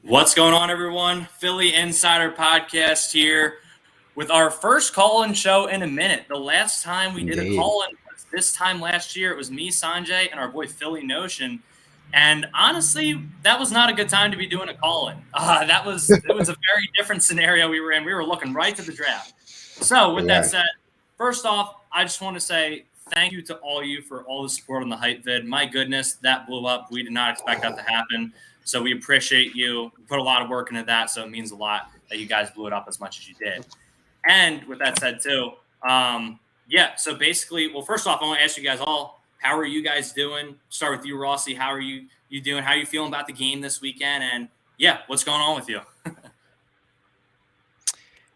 What's going on, everyone? Philly Insider Podcast here with our first call-in show in a minute. The last time we did a Indeed. call-in was this time last year. It was me, Sanjay, and our boy Philly Notion. And honestly, that was not a good time to be doing a call-in. It was a very different scenario we were in. We were looking right to the draft. So with that Yeah. said, first off, I just want to say thank you to all you for all the support on the hype vid. My goodness, that blew up. We did not expect that to happen. So we appreciate you. We put a lot of work into that, so it means a lot that you guys blew it up as much as you did. And with that said, too, so basically, well, first off, I want to ask you guys all, how are you guys doing? Start with you, Rossi. How are you doing? How are you feeling about the game this weekend? And yeah, what's going on with you?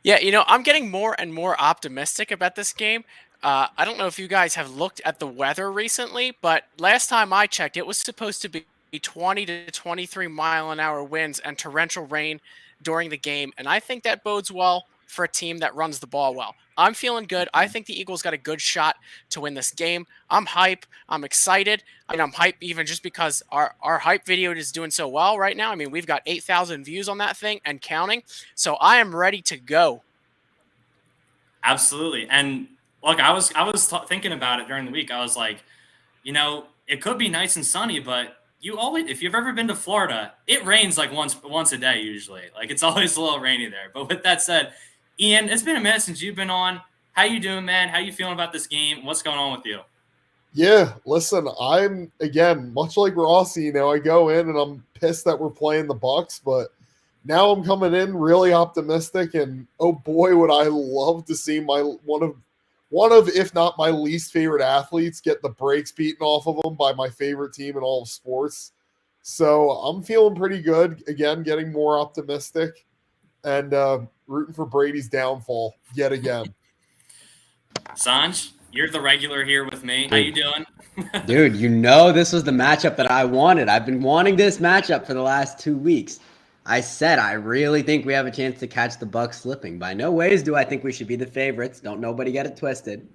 Yeah, I'm getting more and more optimistic about this game. I don't know if you guys have looked at the weather recently, but last time I checked, it was supposed to be 20 to 23 mile an hour winds and torrential rain during the game. And I think that bodes well for a team that runs the ball well. I'm feeling good. I think the Eagles got a good shot to win this game. I'm hype. I'm excited. I'm hype even just because our hype video is doing so well right now. I mean, we've got 8,000 views on that thing and counting. So I am ready to go. Absolutely. And look, I was thinking about it during the week. I was like, it could be nice and sunny, but you always, if you've ever been to Florida, it rains like once a day usually. Like it's always a little rainy there. But with that said, Ian, it's been a minute since you've been on. How you doing, man? How you feeling about this game? What's going on with you? Yeah, listen, I'm again much like Rossi. I go in and I'm pissed that we're playing the Bucks, but now I'm coming in really optimistic, and oh boy, would I love to see my one of if not my least favorite athletes get the brakes beaten off of them by my favorite team in all of sports. So I'm feeling pretty good. Again, getting more optimistic and rooting for Brady's downfall yet again. Sanj, you're the regular here with me. How you doing? Dude, this was the matchup that I wanted. I've been wanting this matchup for the last 2 weeks. I said I really think we have a chance to catch the Bucks slipping. By no ways do I think we should be the favorites. Don't nobody get it twisted.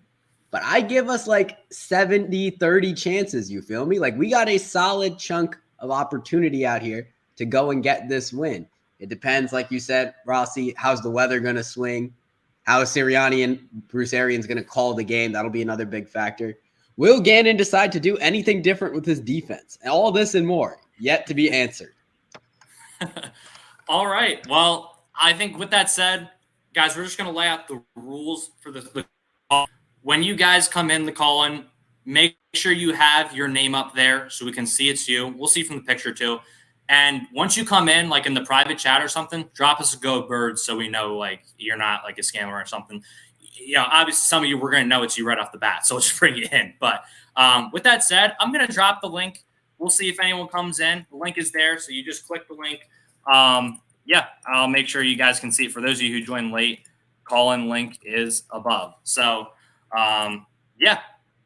But I give us like 70-30 chances, you feel me? Like we got a solid chunk of opportunity out here to go and get this win. It depends, like you said, Rossi, how's the weather going to swing? How is Sirianni and Bruce Arians going to call the game? That'll be another big factor. Will Gannon decide to do anything different with his defense? All this and more yet to be answered. All right. Well, I think with that said, guys, we're just going to lay out the rules for the call. When you guys come in the call-in, make sure you have your name up there so we can see it's you. We'll see from the picture too. And once you come in, like in the private chat or something, drop us a go birds so we know like you're not like a scammer or something. Obviously some of you, we're going to know it's you right off the bat, so we'll just bring you in. But with that said, I'm going to drop the link. We'll see if anyone comes in. The link is there, so you just click the link. I'll make sure you guys can see it. For those of you who joined late, call-in link is above. So, all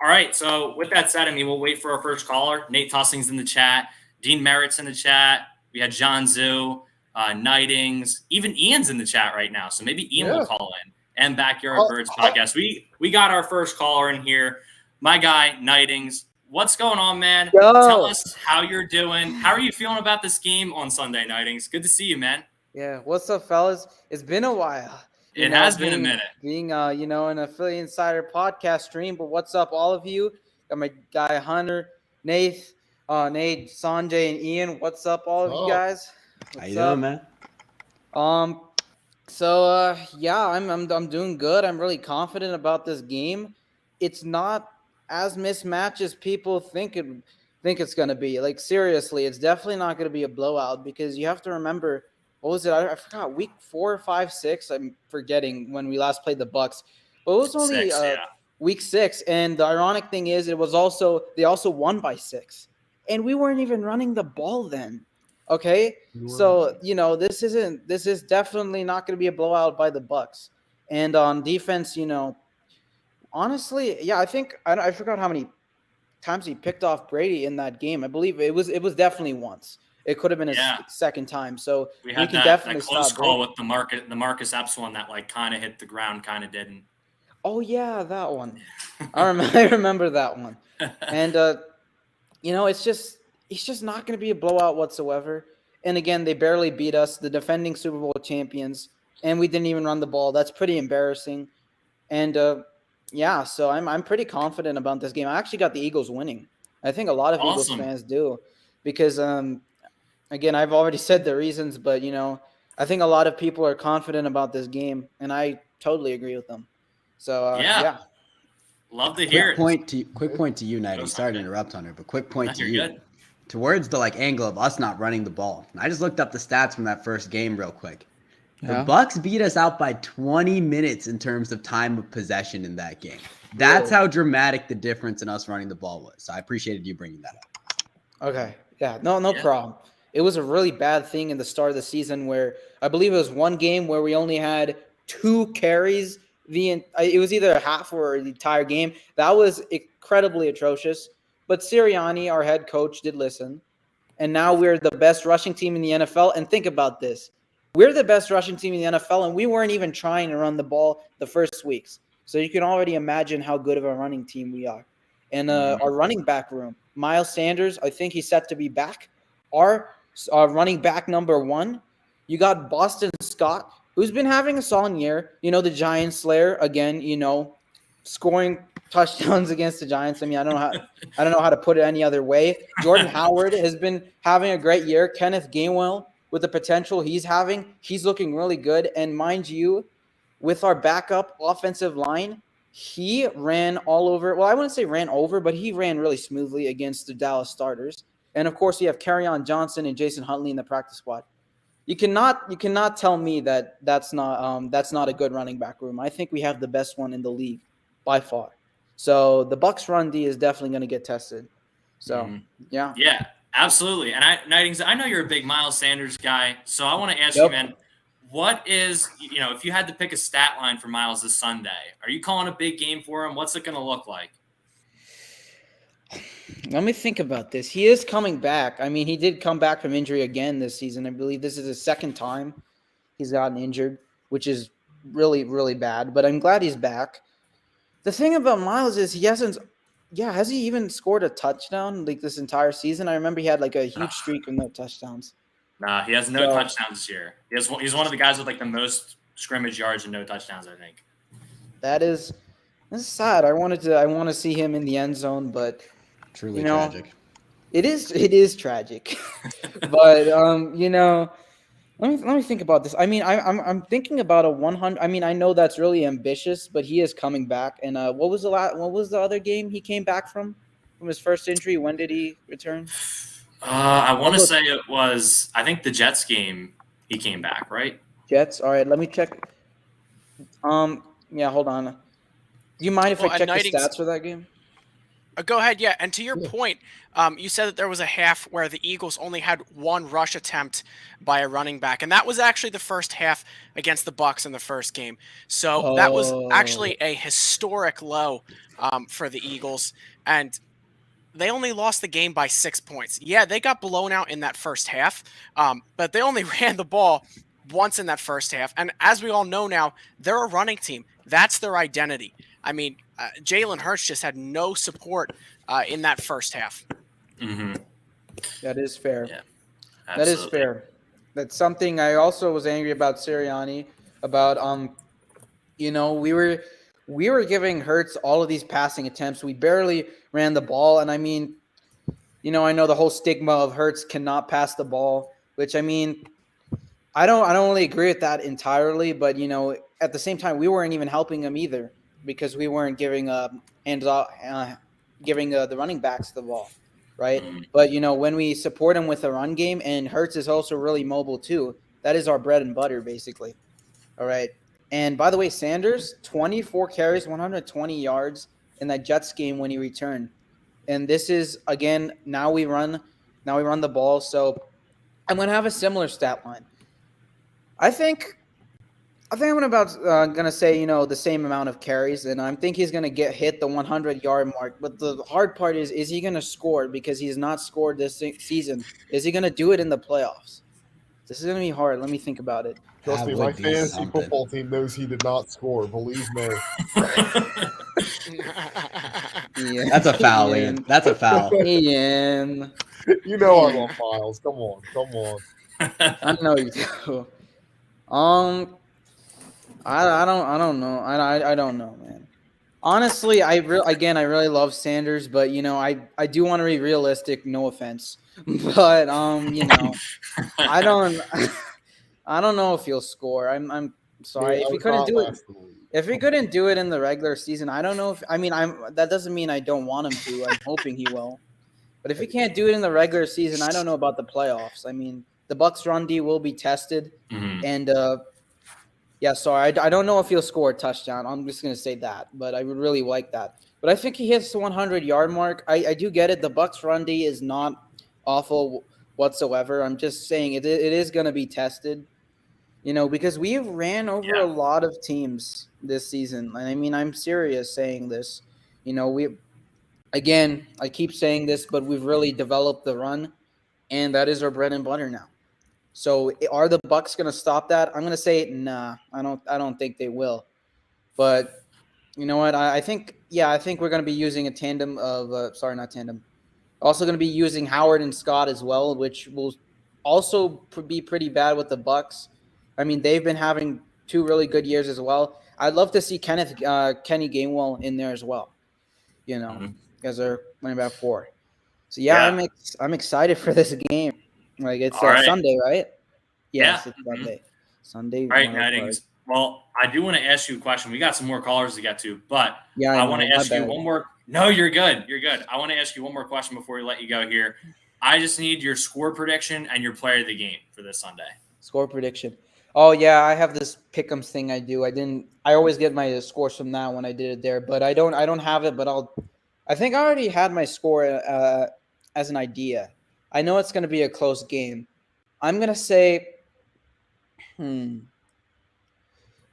right. So with that said, we'll wait for our first caller. Nate Tussing's in the chat. Dean Merritt's in the chat. We had John Zoo, Nightings. Even Ian's in the chat right now. So maybe Ian will call in. And Backyard Birds podcast. We got our first caller in here. My guy, Nightings. What's going on, man? Yo. Tell us how you're doing. How are you feeling about this game on Sunday, Nightings? Good to see you, man. Yeah, what's up, fellas? It's been a while. It has been a minute. Being, in a Philly Insider podcast stream. But what's up, all of you? Got my guy Hunter, Nate, Sanjay, and Ian. What's up, all of you guys? How you doing, man? I'm doing good. I'm really confident about this game. It's not as mismatched as people think it's going to be. Like, seriously, it's definitely not going to be a blowout because you have to remember, what was it? I forgot, week 4, 5, 6. I'm forgetting when we last played the Bucks. But it was only week 6. And the ironic thing is, they also won by 6. And we weren't even running the ball then. Okay? So, this is definitely not going to be a blowout by the Bucks. And on defense, honestly, yeah, I forgot how many times he picked off Brady in that game. I believe it was definitely once. It could have been a second time. So we had can that definitely close stop call Brady. with the Marcus Epps one that like kind of hit the ground, kind of didn't. Oh yeah, that one. I remember that one. And it's just not going to be a blowout whatsoever. And again, they barely beat us, the defending Super Bowl champions, and we didn't even run the ball. That's pretty embarrassing. And yeah, so I'm pretty confident about this game. I actually got the Eagles winning. I think a lot of Eagles Awesome. fans do, because again, I've already said the reasons, but I think a lot of people are confident about this game, and I totally agree with them. So yeah. Love to hear it. Quick point to you, Nighty. Goes Sorry to on, interrupt, Hunter, but quick point No, to you're you. good. Towards the angle of us not running the ball. I just looked up the stats from that first game real quick. The Yeah. Bucks beat us out by 20 minutes in terms of time of possession in that game. That's how dramatic the difference in us running the ball was. So I appreciated you bringing that up. Okay. Yeah. No problem. It was a really bad thing in the start of the season where I believe it was one game where we only had 2 carries. It was either a half or the entire game. That was incredibly atrocious. But Sirianni, our head coach, did listen. And now we're the best rushing team in the NFL. And think about this. We're the best rushing team in the NFL, and we weren't even trying to run the ball the first weeks. So you can already imagine how good of a running team we are. And our running back room, Miles Sanders, I think he's set to be back. Our running back number 1, you got Boston Scott, who's been having a solid year. The Giant Slayer, again, scoring touchdowns against the Giants. I mean, I don't know how to put it any other way. Jordan Howard has been having a great year. Kenneth Gainwell, with the potential he's having, he's looking really good. And mind you, with our backup offensive line, he ran all over. Well, I wouldn't say ran over, but he ran really smoothly against the Dallas starters. And of course, you have Kerryon Johnson and Jason Huntley in the practice squad. You cannot tell me that that's not a good running back room. I think we have the best one in the league by far. So the Bucks run D is definitely going to get tested. So yeah. Absolutely. And I know you're a big Miles Sanders guy, so I want to ask you, man, what is, if you had to pick a stat line for Miles this Sunday, are you calling a big game for him? What's it going to look like? Let me think about this. He is coming back. I mean, he did come back from injury again this season. I believe this is his second time he's gotten injured, which is really, really bad. But I'm glad he's back. The thing about Miles is has he even scored a touchdown this entire season? I remember he had a huge streak of no touchdowns. Nah, he has no touchdowns this year. He's one of the guys with the most scrimmage yards and no touchdowns, I think. That's sad. I want to see him in the end zone, but truly tragic. It is tragic. But let me think about this. I mean, I'm thinking about a 100. I mean, I know that's really ambitious, but he is coming back. And what was the other game he came back from his first injury? When did he return? I want to say it was, I think the Jets game he came back, right? Jets. All right, let me check. Yeah, hold on. Do you mind if I check the stats for that game? Go ahead, yeah. And to your point, you said that there was a half where the Eagles only had 1 rush attempt by a running back, and that was actually the first half against the Bucks in the first game. So that was actually a historic low for the Eagles, and they only lost the game by 6 points. Yeah, they got blown out in that first half, but they only ran the ball once in that first half. And as we all know now, they're a running team. That's their identity. I mean, Jalen Hurts just had no support in that first half. Mm-hmm. That is fair. Yeah, that is fair. That's something I also was angry about Sirianni about. We were giving Hurts all of these passing attempts. We barely ran the ball, and I mean, I know the whole stigma of Hurts cannot pass the ball, which I mean, I don't really agree with that entirely. But at the same time, we weren't even helping him either, because we weren't giving the running backs the ball, right? But when we support him with a run game, and Hurts is also really mobile too, that is our bread and butter basically. All right. And by the way, Sanders, 24 carries, 120 yards in that Jets game when he returned. And this is again, now we run the ball. So I'm gonna have a similar stat line. I think I'm gonna say the same amount of carries, and I think he's gonna hit the 100-yard mark. But the hard part is he gonna score? Because he's not scored this season. Is he gonna do it in the playoffs? This is gonna be hard. Let me think about it. Trust me, my fantasy football team knows he did not score. Believe me. Ian. That's a foul, Ian. That's a foul. Ian. I love Miles. Come on. I know you do. I don't know. I don't know, man. Honestly, I really love Sanders, but I do want to be realistic. No offense, but I don't I don't know if he'll score. I'm sorry if he couldn't do it. If he couldn't do it in the regular season, I don't know if that doesn't mean I don't want him to. I'm hoping he will. But if he can't do it in the regular season, I don't know about the playoffs. I mean, the Bucks run D will be tested, and yeah, sorry, I don't know if he'll score a touchdown. I'm just gonna say that, but I would really like that. But I think he hits the 100-yard mark. I do get it. The Bucks run D is not awful whatsoever. I'm just saying it is gonna be tested. Because we have ran over a lot of teams this season. And I mean, I'm serious saying this. Again, I keep saying this, but we've really developed the run, and that is our bread and butter now. So are the Bucks going to stop that? I'm going to say nah. I don't think they will. But you know what? I think we're going to be using a tandem of not tandem. Also going to be using Howard and Scott as well, which will also be pretty bad with the Bucks. I mean, they've been having 2 really good years as well. I'd love to see Kenny Gainwell in there as well. As our running back 4. So I'm excited for this game. Like it's Sunday, right? Yes, it's Sunday. Sunday. All right, Nightings. Well, I do want to ask you a question. We got some more callers to get to, but I want to ask you one more. No, you're good. You're good. I want to ask you one more question before we let you go here. I just need your score prediction and your player of the game for this Sunday. Score prediction. Oh yeah, I have this pick'ems thing I do. I always get my scores from that when I did it there, but I don't have it. But I think I already had my score as an idea. I know it's going to be a close game. I'm going to say, I'm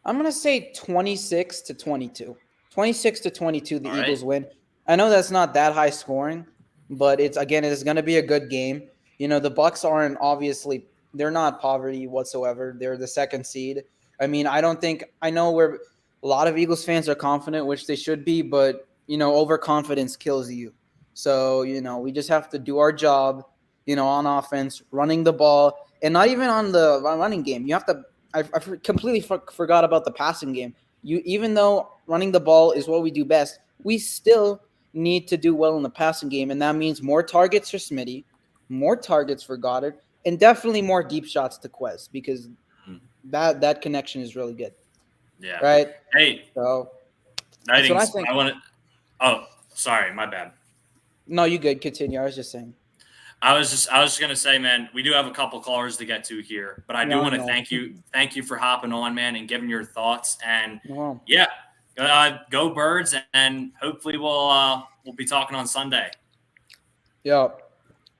going to say 26-22. 26-22, the Eagles win. I know that's not that high scoring, but it's going to be a good game. The Bucks aren't obviously, they're not poverty whatsoever. They're the 2nd seed. I mean, I know where a lot of Eagles fans are confident, which they should be, but overconfidence kills you. So, we just have to do our job, on offense, running the ball, and not even on the running game. You have to – I completely forgot about the passing game. Even though running the ball is what we do best, we still need to do well in the passing game, and that means more targets for Smitty, more targets for Goddard, and definitely more deep shots to Quez because that connection is really good. Yeah. Right? Hey. So that's what I think. Oh, sorry, my bad. No, you good. Continue. I was just saying. I was just gonna say, man, we do have a couple callers to get to here, but I do want to thank you for hopping on, man, and giving your thoughts. And go Birds, and hopefully we'll be talking on Sunday. Yeah,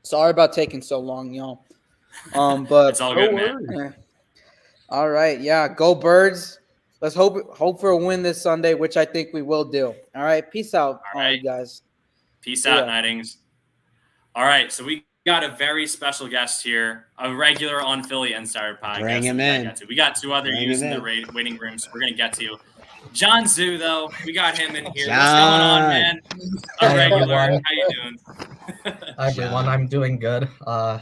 sorry about taking so long, y'all. But it's all good, man. All right, go Birds. Let's hope for a win this Sunday, which I think we will do. All right, peace out, all right, guys. Peace out, Nightings. All right, so we got a very special guest here, a regular on Philly FanSided podcast. Bring him in. We got 2 other youths in the waiting room, so we're going to get to you. John Zoo, though, we got him in here. What's going on, man? A regular. How you doing? Hi, everyone. I'm doing good. I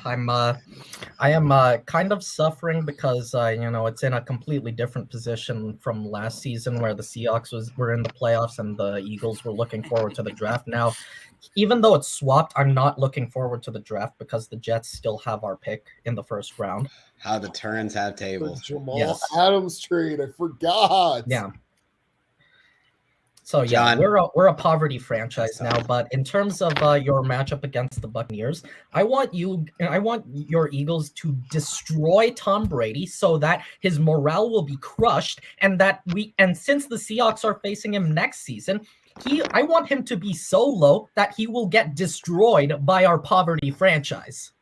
am kind of suffering because it's in a completely different position from last season where the Seahawks were in the playoffs and the Eagles were looking forward to the draft. Now, even though it's swapped, I'm not looking forward to the draft because the Jets still have our pick in the 1st round. How the turns have tables. Jamal Adams trade. I forgot. Yeah. So yeah, we're a poverty franchise now, but in terms of your matchup against the Buccaneers, I want your Eagles to destroy Tom Brady so that his morale will be crushed, and since the Seahawks are facing him next season, I want him to be so low that he will get destroyed by our poverty franchise.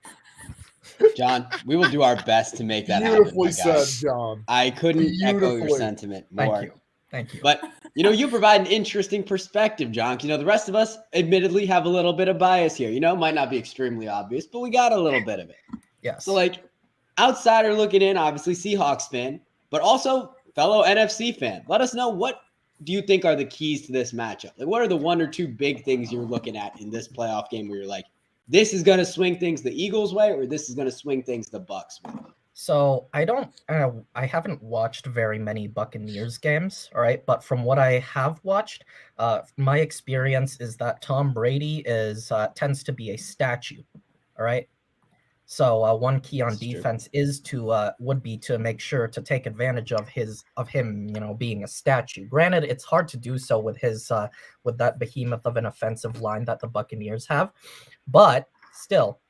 John, we will do our best to make that happen. Beautifully said, John. I couldn't echo your sentiment more. Thank you. But, you provide an interesting perspective, John. The rest of us admittedly have a little bit of bias here. Might not be extremely obvious, but we got a little bit of it. Yes. So, outsider looking in, obviously Seahawks fan, but also fellow NFC fan. Let us know, what do you think are the keys to this matchup? What are the 1 or 2 big things you're looking at in this playoff game where you're like, this is going to swing things the Eagles' way or this is going to swing things the Bucks' way? So I haven't watched very many Buccaneers games, all right. But from what I have watched, my experience is that Tom Brady tends to be a statue, all right. So one key on defense would be to make sure to take advantage of him, being a statue. Granted, it's hard to do so with with that behemoth of an offensive line that the Buccaneers have, but still.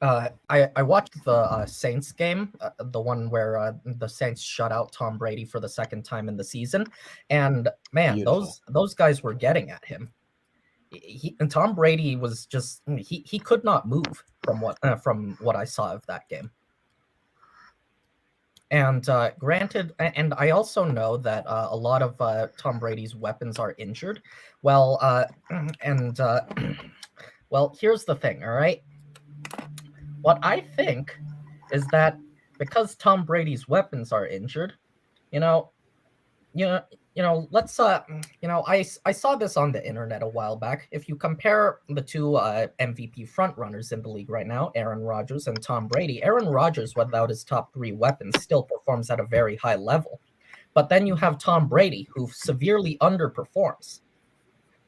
I watched the Saints game, the one where the Saints shut out Tom Brady for the second time in the season, and man, Beautiful. those guys were getting at him. And Tom Brady was just he could not move from what I saw of that game. And granted, and I also know that a lot of Tom Brady's weapons are injured. Well, well, here's the thing, all right. What I think is that because Tom Brady's weapons are injured, let's I saw this on the internet a while back. If you compare the two MVP frontrunners in the league right now, Aaron Rodgers and Tom Brady, Aaron Rodgers, without his top 3 weapons, still performs at a very high level. But then you have Tom Brady, who severely underperforms.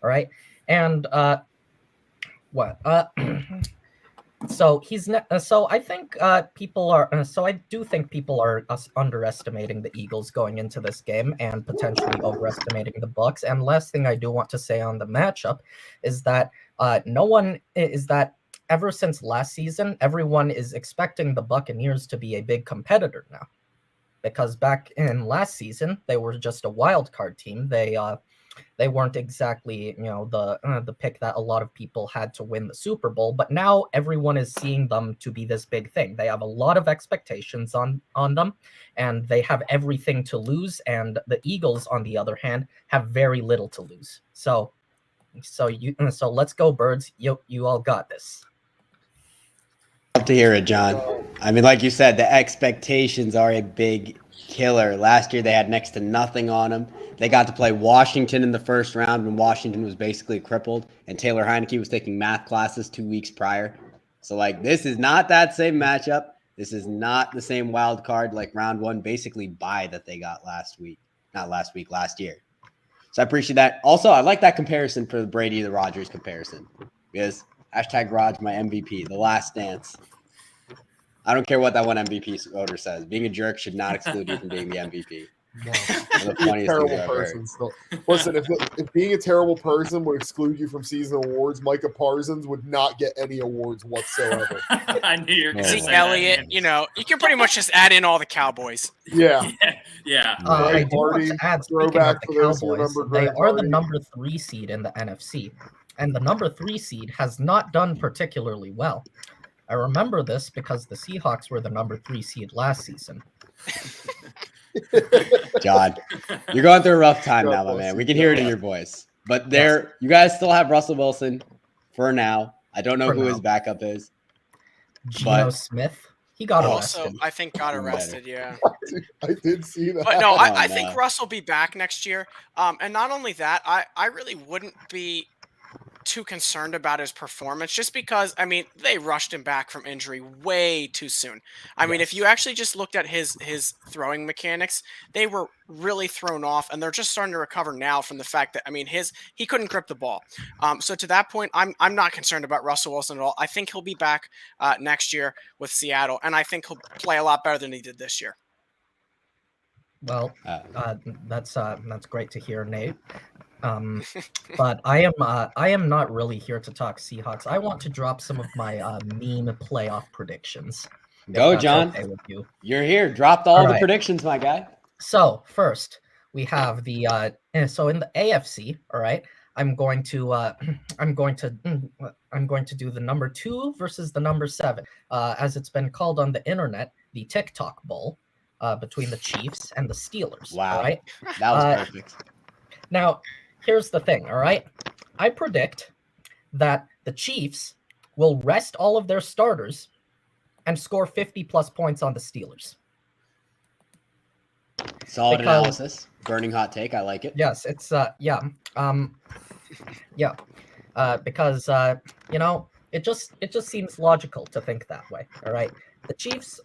All right, and So so I think people are. So I do think people are underestimating the Eagles going into this game and potentially overestimating the Bucks. And last thing I do want to say on the matchup is that ever since last season, everyone is expecting the Buccaneers to be a big competitor now, because back in last season they were just a wild card team. They weren't exactly, the pick that a lot of people had to win the Super Bowl, but now everyone is seeing them to be this big thing. They have a lot of expectations on them, and they have everything to lose. And the Eagles, on the other hand, have very little to lose. So let's go, Birds. You all got this. Love to hear it, John. I mean, like you said, the expectations are a big killer. Last year, they had next to nothing on them. They got to play Washington in the first round when Washington was basically crippled, and Taylor Heineke was taking math classes 2 weeks prior. So, this is not that same matchup. This is not the same wild card, round 1, basically bye that they got last year. So I appreciate that. Also, I like that comparison for the Brady to Rodgers comparison, because #Raj my MVP, the last dance. I don't care what that one MVP voter says. Being a jerk should not exclude you from being the MVP. No. The terrible person still. Listen, if being a terrible person would exclude you from season awards, Micah Parsons would not get any awards whatsoever. I knew you were going to Zeke say Elliott, that. you can pretty much just add in all the Cowboys. Yeah. Yeah. I do want to add, speaking of throwback the for those who Cowboys, remember they Greg are the Hardy. number 3 seed in the NFC, and the number 3 seed has not done particularly well. I remember this because the Seahawks were the number 3 seed last season. John, you're going through a rough time now, my man. We can hear it in your voice. But you guys still have Russell Wilson for now. I don't know who his backup is. Geno Smith. He got arrested. Also, I think got arrested, yeah. I did see that. But no, I think Russ will be back next year. And not only that, I really wouldn't be too concerned about his performance, just because they rushed him back from injury way too soon. I mean, if you actually just looked at his throwing mechanics, they were really thrown off, and they're just starting to recover now from the fact that he couldn't grip the ball. So to that point, I'm not concerned about Russell Wilson at all. I think he'll be back next year with Seattle, and I think he'll play a lot better than he did this year. Well, that's great to hear, Nate. But I am not really here to talk Seahawks. I want to drop some of my meme playoff predictions. Go, John. Okay with you. You're here. Dropped all the predictions, my guy. So first, we have the so in the AFC. All right, I'm going to do the number 2 versus the number 7, as it's been called on the internet, the TikTok Bowl, between the Chiefs and the Steelers. Wow, all right? That was perfect. Now, here's the thing, all right? I predict that the Chiefs will rest all of their starters and score 50-plus points on the Steelers. Solid analysis. Burning hot take. I like it. Yes, it's because It just seems logical to think that way. All right. The Chiefs,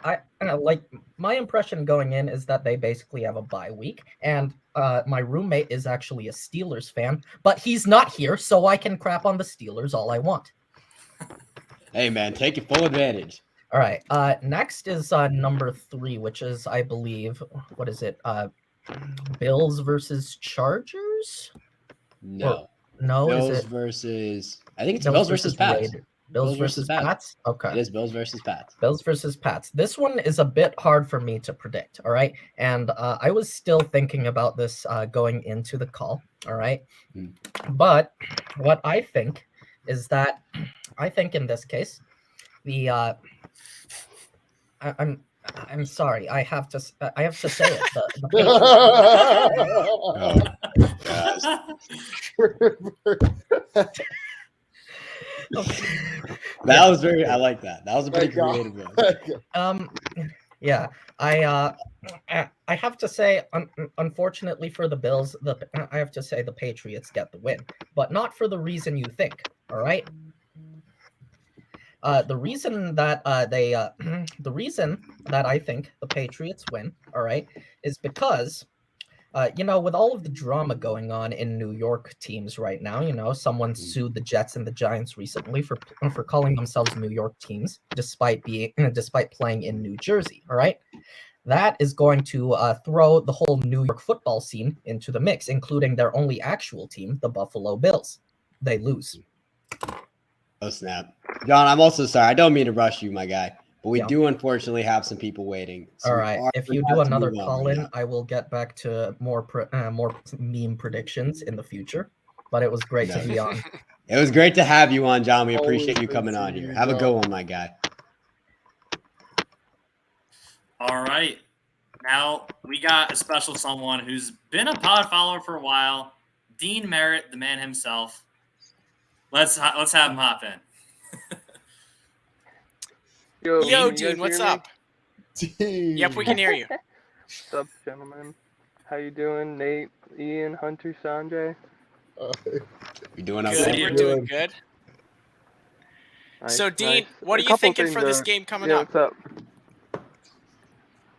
like my impression going in is that they basically have a bye week, and my roommate is actually a Steelers fan, but he's not here, so I can crap on the Steelers all I want. Hey man, take your full advantage. All right. Next is number 3, which is, I believe, what is it? Bills versus Chargers? No. No, Bills is it versus? I think it's Bills versus Pats. Raiders? Bills versus Pats? Okay. It is Bills versus Pats. Bills versus Pats. This one is a bit hard for me to predict, all right? And I was still thinking about this going into the call, all right? But what I think is that I think in this case, the I'm sorry, I have to say it. The That was very. I like that. That was a pretty creative one. Yeah, I have to say, unfortunately for the Bills, I have to say the Patriots get the win, but not for the reason you think. All right. The reason that the reason that I think the Patriots win, all right, is because, with all of the drama going on in New York teams right now, someone sued the Jets and the Giants recently for calling themselves New York teams, despite playing in New Jersey. All right, that is going to throw the whole New York football scene into the mix, including their only actual team, the Buffalo Bills. They lose. Oh snap, John! I'm also sorry. I don't mean to rush you, my guy, but we do unfortunately have some people waiting. So all right, if you do another call-in, I will get back to more meme predictions in the future. But it was great to be on. It was great to have you on, John. We appreciate you coming on here. Have a good one, my guy. All right, now we got a special someone who's been a pod follower for a while, Dean Merritt, the man himself. Let's have him hop in. Yo, Dean, what's up? Dean. Yep, we can hear you. What's up, gentlemen? How you doing, Nate, Ian, Hunter, Sanjay? You doing Good, okay? we're doing good. Nice, So, Dean, nice. what are you thinking for this game coming up? What's up?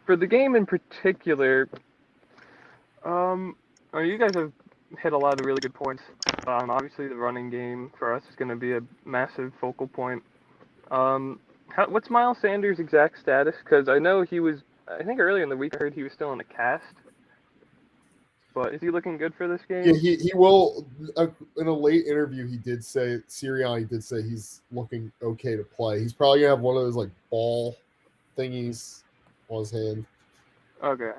For the game in particular, you guys have hit a lot of really good points. Obviously, the running game for us is going to be a massive focal point. What's Miles Sanders' exact status? Because I know I think earlier in the week I heard he was still in a cast. But is he looking good for this game? Yeah, he will. In a late interview, Sirianni did say he's looking okay to play. He's probably going to have one of those, like, ball thingies on his hand. Okay.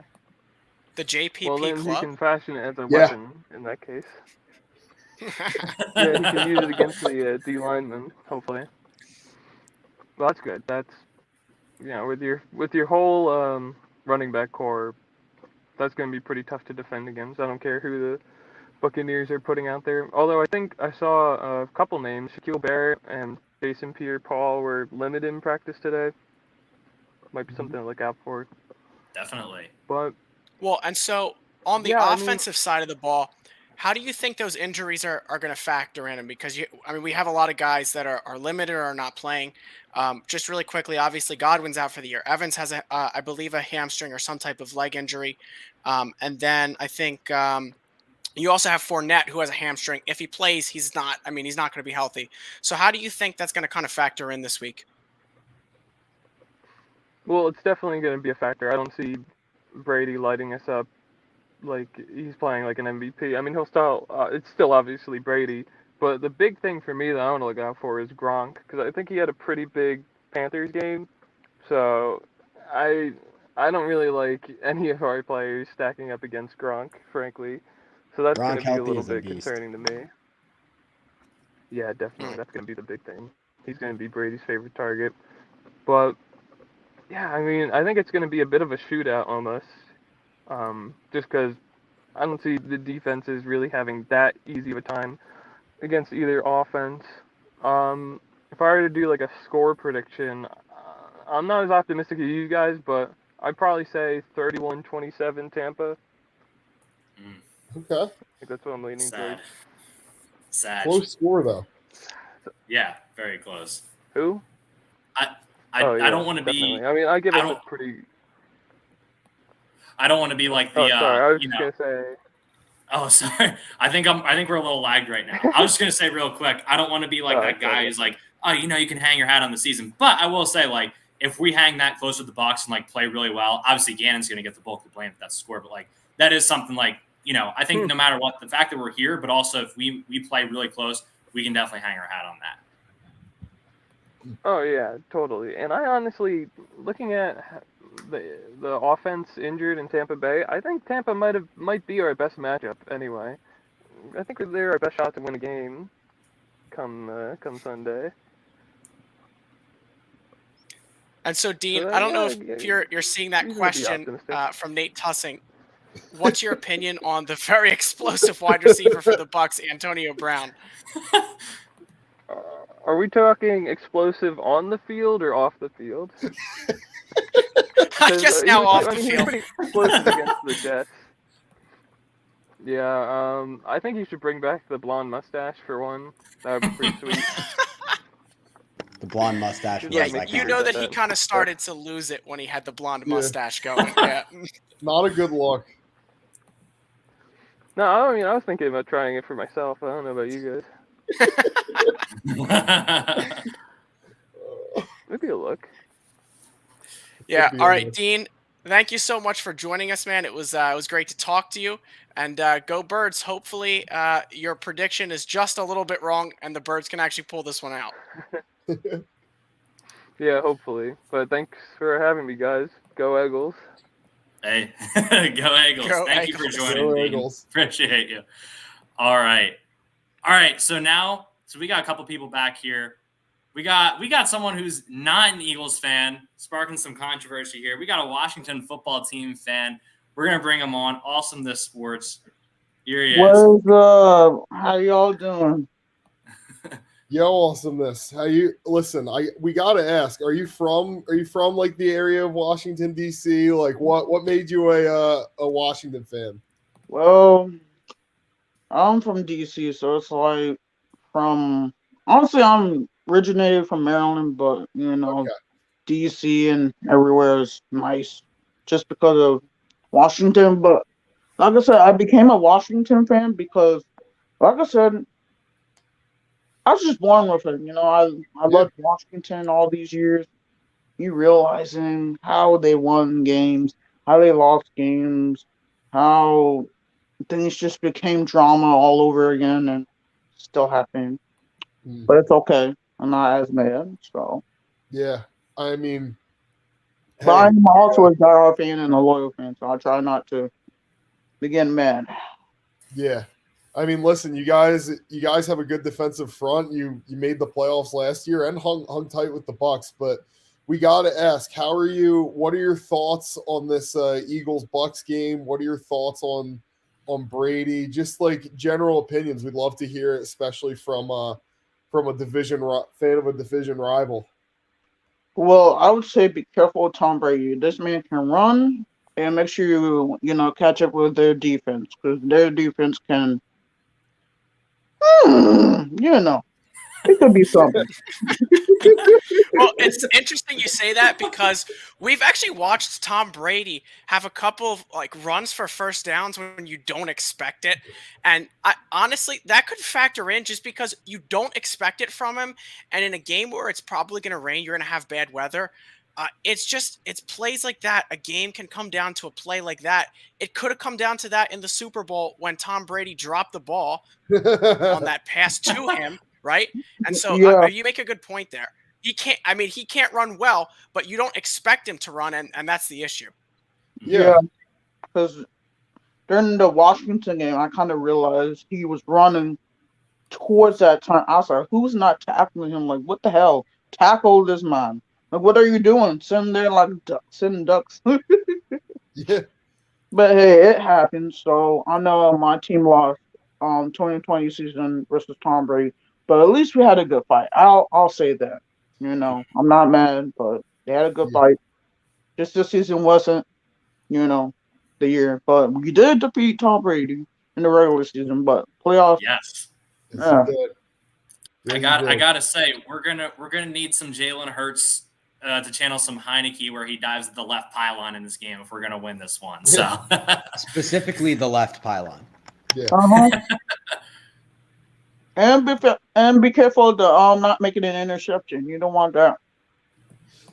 The JPP well, then club? he can fashion it as a weapon in that case. Yeah, he can use it against the D lineman, hopefully. Well, that's good. That's with your whole running back core, that's going to be pretty tough to defend against. I don't care who the Buccaneers are putting out there. Although I think I saw a couple names, Shaquille Barrett and Jason Pierre-Paul were limited in practice today. Might be something to look out for. Definitely. But well, and so on the offensive side of the ball, how do you think those injuries are going to factor in? Because we have a lot of guys that are limited or are not playing. Just really quickly, obviously Godwin's out for the year. Evans has I believe a hamstring or some type of leg injury, and then I think you also have Fournette who has a hamstring. If he plays, he's not going to be healthy. So how do you think that's going to kind of factor in this week? Well, it's definitely going to be a factor. I don't see Brady lighting us up like he's playing like an MVP. I mean, it's still obviously Brady, but the big thing for me that I want to look out for is Gronk, because I think he had a pretty big Panthers game. So I don't really like any of our players stacking up against Gronk, frankly. So that's going to be a little bit concerning to me. Yeah, definitely. That's going to be the big thing. He's going to be Brady's favorite target. But yeah, I think it's going to be a bit of a shootout almost. Just because I don't see the defenses really having that easy of a time against either offense. If I were to do like a score prediction, I'm not as optimistic as you guys, but I'd probably say 31-27 Tampa. Okay. I think that's what I'm leaning towards. Sad. Close score, though. Yeah. Very close. Who? I don't want to be. I mean, I give I us don't- a pretty. I don't want to be like the. Oh, sorry. I was you just know. gonna say. Oh, sorry. I think we're a little lagged right now. I was just gonna say real quick. I don't want to be like that guy who's like, oh, you know, you can hang your hat on the season. But I will say, like, if we hang that close with the Bucks and like play really well, obviously Gannon's gonna get the bulk of the blame if that's the score. But like, that is something like, you know, I think no matter what, the fact that we're here, but also if we play really close, we can definitely hang our hat on that. Oh yeah, totally. And I honestly, looking at the offense injured in Tampa Bay, I think Tampa might be our best matchup anyway. I think they're our best shot to win a game come Sunday. And so, Dean, So, I don't know yeah, if you're seeing that reasonably question optimistic. from Nate Tussing. What's your opinion on the very explosive wide receiver for the Bucks, Antonio Brown? Are we talking explosive on the field or off the field? I guess now off the He was field. pretty explosive against the Jets. Yeah, I think you should bring back the blonde mustache for one. That would be pretty sweet. The blonde mustache. Yeah, Yeah, was like you know that he kind of started to lose it when he had the blonde mustache going. Yeah. Not a good look. No, I mean, I was thinking about trying it for myself. I don't know about you guys. Maybe a look. Yeah. Could be All right, honest. Dean. Thank you so much for joining us, man. It was great to talk to you. And go Birds. Hopefully, your prediction is just a little bit wrong, and the Birds can actually pull this one out. Yeah, hopefully. But thanks for having me, guys. Go Eagles. Hey, go Eagles. Go Thank you for Eagles. joining Go me. Eagles. Appreciate you. All right. So we got a couple people back here. We got someone who's not an Eagles fan, sparking some controversy here. We got a Washington football team fan. We're gonna bring him on. Awesome This Sports. Here he is. What's up? How y'all doing? Yo, awesomeness. How you listen? We gotta ask. Are you from like the area of Washington D.C.? Like, what made you a Washington fan? Well, I'm from DC, so it's like honestly, I'm originated from Maryland, but Okay. DC and everywhere is nice just because of Washington. But like I said, I became a Washington fan because, like I said, I was just born with it. I loved Washington all these years. You realizing how they won games, how they lost games, how things just became drama all over again and still happening. But it's okay. I'm not as mad. So, Yeah, I mean, but I'm also a diehard fan and a loyal fan, so I try not to begin mad. yeah. I mean, listen, you guys have a good defensive front. You made the playoffs last year and hung tight with the Bucks, but we got to ask, what are your thoughts on this Eagles Bucks game? What are your thoughts on Brady? Just like general opinions. We'd love to hear it, especially from a fan of a division rival. Well, I would say be careful with Tom Brady. This man can run, and make sure you catch up with their defense because their defense can, it could be something. Well, it's interesting you say that because we've actually watched Tom Brady have a couple of runs for first downs when you don't expect it. And honestly, that could factor in just because you don't expect it from him. And in a game where it's probably going to rain, you're going to have bad weather. It's plays like that. A game can come down to a play like that. It could have come down to that in the Super Bowl when Tom Brady dropped the ball on that pass to him. Right. And so you make a good point there. He can't run well, but you don't expect him to run. And that's the issue. Yeah. Because during the Washington game, I kind of realized he was running towards that turn. I was like, who's not tackling him? Like, what the hell? Tackle this man. Like, what are you doing? Sitting there like sitting ducks. Yeah. But hey, it happens. So I know my team lost 2020 season versus Tom Brady. But at least we had a good fight. I'll say that. I'm not mad, but they had a good fight. Just this season wasn't, the year. But we did defeat Tom Brady in the regular season. But playoffs, Yes. Yes, you did. I gotta say, we're gonna need some Jalen Hurts to channel some Heineke where he dives at the left pylon in this game if we're gonna win this one. So Specifically the left pylon. Yeah. And be careful to not making an interception. You don't want that.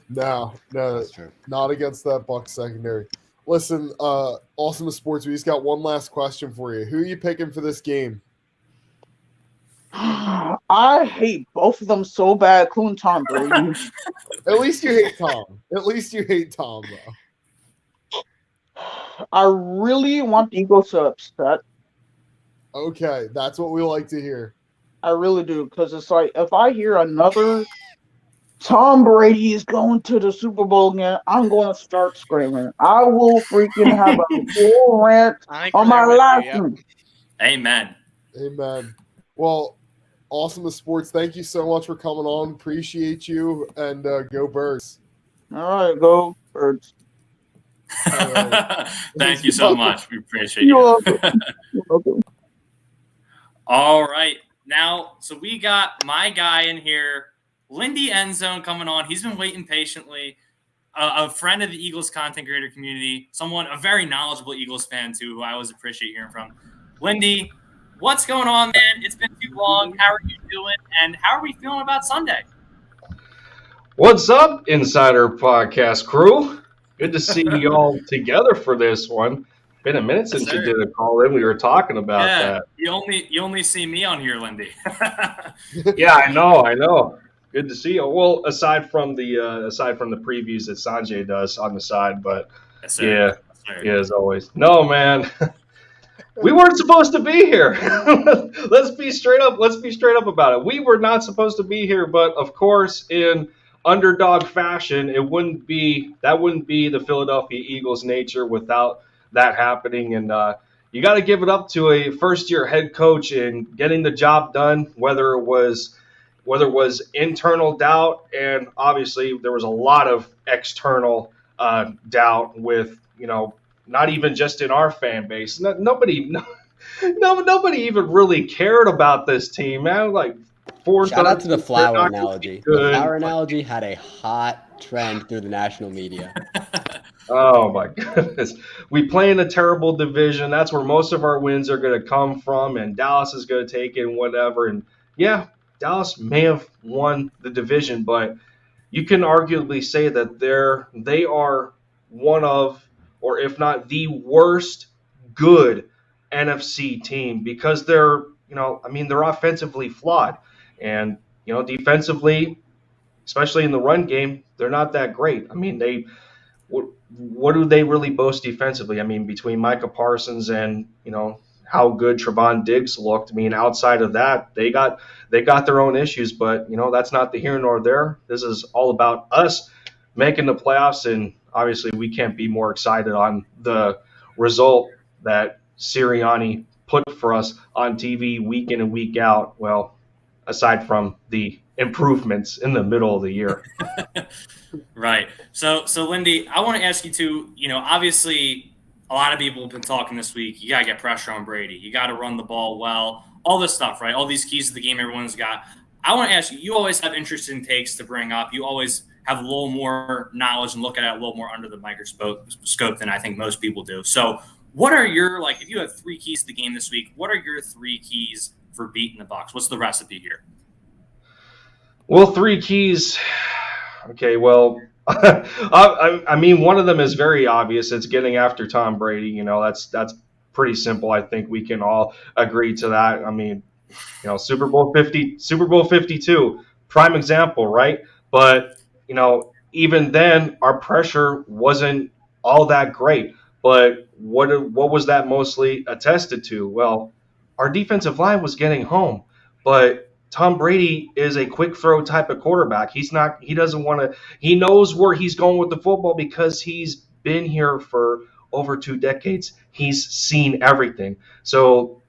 No, That's true. not against that Bucs secondary. Listen, Awesome Sports, we just got one last question for you. Who are you picking for this game? I hate both of them so bad, including Tom Brady. At least you hate Tom. At least you hate Tom, though. I really want the Eagles to upset. Okay, that's what we like to hear. I really do, because it's like if I hear another Tom Brady is going to the Super Bowl again, I'm going to start screaming. I will freaking have a full rant on my last one. Amen. Amen. Well, Awesome Sports, thank you so much for coming on. Appreciate you, and go Birds. All right, go Birds. Thank you so much. We appreciate You're you. welcome. You're welcome. All right. Now, so we got my guy in here, Lindy Endzone, coming on. He's been waiting patiently. A friend of the Eagles content creator community, a very knowledgeable Eagles fan, too, who I always appreciate hearing from. Lindy, what's going on, man? It's been too long. How are you doing? And how are we feeling about Sunday? What's up, Insider Podcast crew? Good to see you all together for this one. Been a minute since you did a call in. We were talking about that. You only see me on here, Lindy. Yeah, I know. Good to see you. Well, aside from the previews that Sanjay does on the side, but yeah, as always. No, man. We weren't supposed to be here. Let's be straight up about it. We were not supposed to be here, but of course, in underdog fashion, that wouldn't be the Philadelphia Eagles nature without that happening. And you got to give it up to a first-year head coach in getting the job done, whether it was internal doubt, and obviously there was a lot of external doubt with, not even just in our fan base. Nobody even really cared about this team, man. Like, shout out to the flower analogy. The flower analogy had a hot trend through the national media. Oh my goodness. We play in a terrible division. That's where most of our wins are going to come from, and Dallas is going to take in whatever. And yeah, Dallas may have won the division, but you can arguably say that they are one of, or if not the worst good NFC team, because they're offensively flawed, and defensively, especially in the run game, they're not that great. I mean, what do they really boast defensively? I mean, between Micah Parsons and how good Trevon Diggs looked, I mean, outside of that, they got their own issues, but that's not the here nor there. This is all about us making the playoffs, and obviously we can't be more excited on the result that Sirianni put for us on TV week in and week out. Well, aside from the improvements in the middle of the year. Right. So Lindy, I want to ask you too, obviously a lot of people have been talking this week. You got to get pressure on Brady. You got to run the ball well, all this stuff, right? All these keys to the game everyone's got. I want to ask you, you always have interesting takes to bring up. You always have a little more knowledge and look at it a little more under the microscope than I think most people do. So what are your, if you have 3 keys to the game this week, what are your 3 keys for beating the Bucs? What's the recipe here? Well, 3 keys. Okay, well, I mean, one of them is very obvious. It's getting after Tom Brady. That's pretty simple. I think we can all agree to that. I mean, Super Bowl 52, prime example, right? But even then, our pressure wasn't all that great. But what was that mostly attested to? Well, our defensive line was getting home, but Tom Brady is a quick throw type of quarterback. He knows where he's going with the football because he's been here for over 2 decades. He's seen everything. So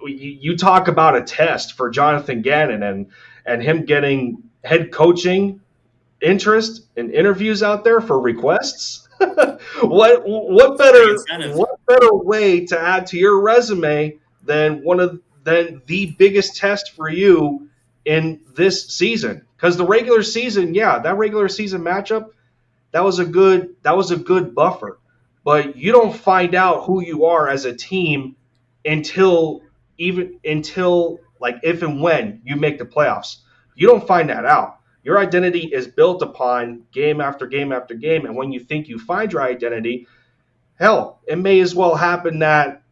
you talk about a test for Jonathan Gannon and him getting head coaching interest and interviews out there for requests. What better way to add to your resume than the biggest test for you in this season. Because the regular season, that regular season matchup, that was a good buffer. But you don't find out who you are as a team until like if and when you make the playoffs. You don't find that out. Your identity is built upon game after game after game, and when you think you find your identity, hell, it may as well happen that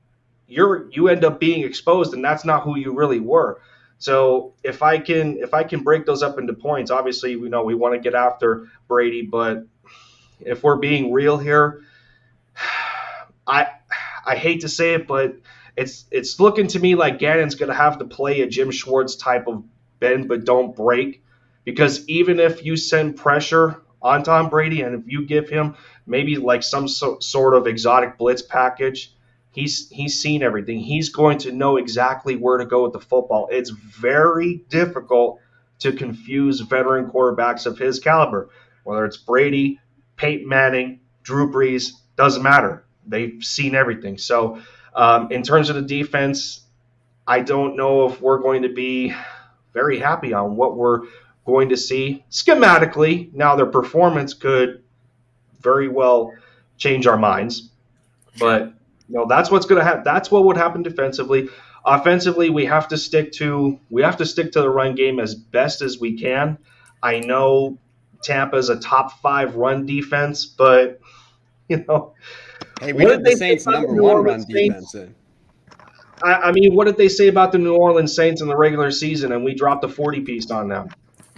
you end up being exposed, and that's not who you really were. So if I can break those up into points, obviously we know we want to get after Brady, but if we're being real here, I hate to say it, but it's looking to me like Gannon's going to have to play a Jim Schwartz type of bend but don't break, because even if you send pressure on Tom Brady and if you give him maybe like some sort of exotic blitz package, he's seen everything. He's going to know exactly where to go with the football. It's very difficult to confuse veteran quarterbacks of his caliber, whether it's Brady, Peyton Manning, Drew Brees, doesn't matter. They've seen everything. So in terms of the defense, I don't know if we're going to be very happy on what we're going to see schematically. Now, their performance could very well change our minds, but that's what's going to happen. That's what would happen defensively. Offensively, we have to stick to the run game as best as we can. I know Tampa's a top 5 run defense, but hey, we did the Saints' number 1 run defense. I mean, what did they say about the New Orleans Saints in the regular season, and we dropped a 40-piece on them?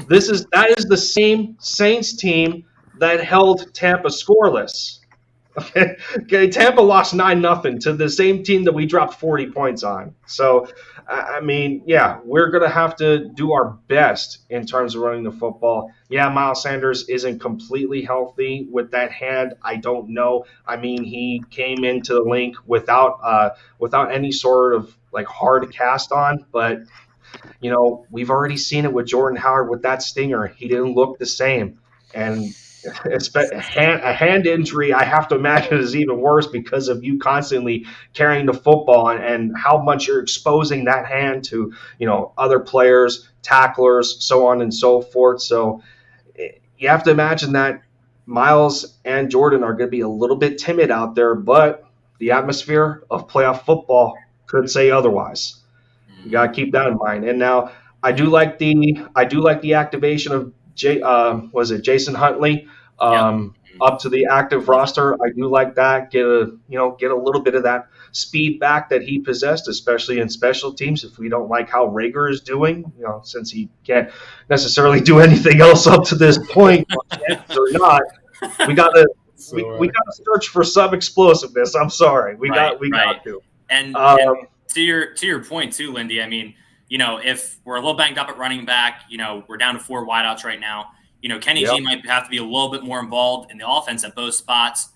That is the same Saints team that held Tampa scoreless. Okay, Tampa lost 9-0 to the same team that we dropped 40 points on. So, I mean, we're going to have to do our best in terms of running the football. Yeah, Miles Sanders isn't completely healthy with that hand. I don't know. I mean, he came into the link without any sort of like hard cast on, but we've already seen it with Jordan Howard with that stinger. He didn't look the same, and a hand injury, I have to imagine, is even worse because of you constantly carrying the football and how much you're exposing that hand to, other players, tacklers, so on and so forth. So you have to imagine that Miles and Jordan are going to be a little bit timid out there, but the atmosphere of playoff football could say otherwise. You got to keep that in mind. And now I do like the activation of Jason Huntley up to the active roster. I do like that. Get a little bit of that speed back that he possessed, especially in special teams. If we don't like how Rager is doing, since he can't necessarily do anything else up to this point, or not, we got to search for some explosiveness. I'm sorry, we got to. And to your point too, Lindy. I mean, if we're a little banged up at running back, we're down to 4 wideouts right now. Kenny G might have to be a little bit more involved in the offense at both spots,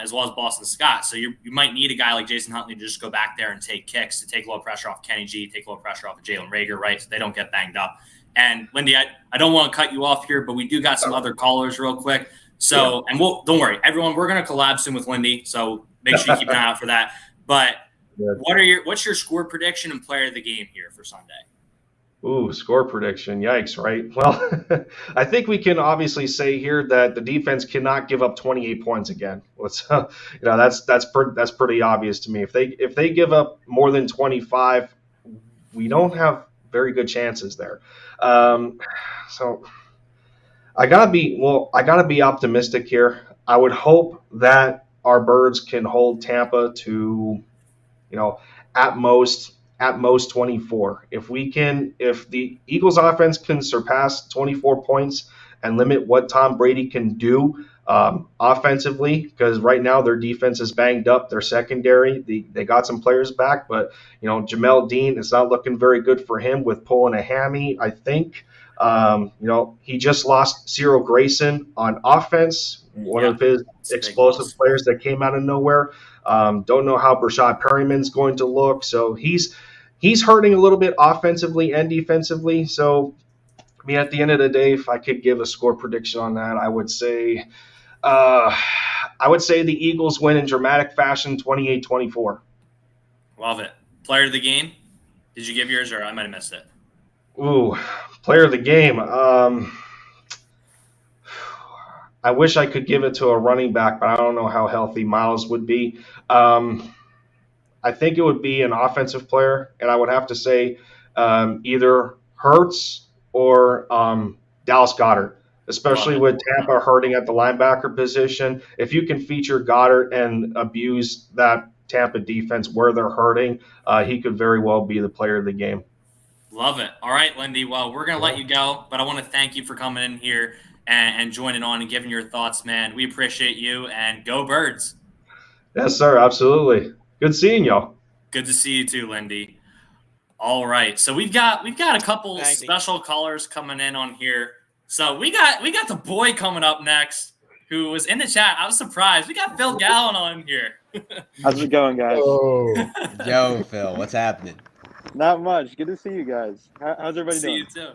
as well as Boston Scott. So you might need a guy like Jason Huntley to just go back there and take kicks, to take a little pressure off Kenny G, take a little pressure off of Jalen Rager, right? So they don't get banged up. And Lindy, I don't want to cut you off here, but we do got some other callers real quick. So, and don't worry, everyone, we're going to collab soon with Lindy. So make sure you keep an eye out for that. But what's your score prediction and player of the game here for Sunday? Ooh, score prediction. Yikes, right? Well, I think we can obviously say here that the defense cannot give up 28 points again. That's pretty obvious to me. If they give up more than 25, we don't have very good chances there. So I gotta be optimistic here. I would hope that our Birds can hold Tampa to, at most 24. If the Eagles offense can surpass 24 points and limit what Tom Brady can do offensively, because right now their defense is banged up, their secondary, they got some players back, but Jamel Dean is not looking very good for him with pulling a hammy, I think. He just lost Cyril Grayson on offense, one of his explosive players that came out of nowhere. Don't know how Brashad Perryman's going to look. So he's hurting a little bit offensively and defensively. So, I mean, at the end of the day, if I could give a score prediction on that, I would say the Eagles win in dramatic fashion, 28-24. Love it. Player of the game? Did you give yours, or I might have missed it? Ooh, Player of the game. I wish I could give it to a running back, but I don't know how healthy Miles would be. I think it would be an offensive player, and I would have to say either Hurts or Dallas Goedert, especially with Tampa hurting at the linebacker position. If you can feature Goddard and abuse that Tampa defense where they're hurting, he could very well be the player of the game. Love it. All right, Lindy. Well, we're going to let you go, but I want to thank you for coming in here and joining on and giving your thoughts, man. We appreciate you, and go Birds. Yes, sir. Absolutely. Good seeing y'all. Good to see you too, Lindy. All right, so we've got a couple special callers coming in on here. So we got the boy coming up next, who was in the chat. I was surprised. We got Phil Gallen on here. How's it going, guys? Oh, Yo, Phil, what's happening? Not much. Good to see you guys. How's everybody See doing? you too.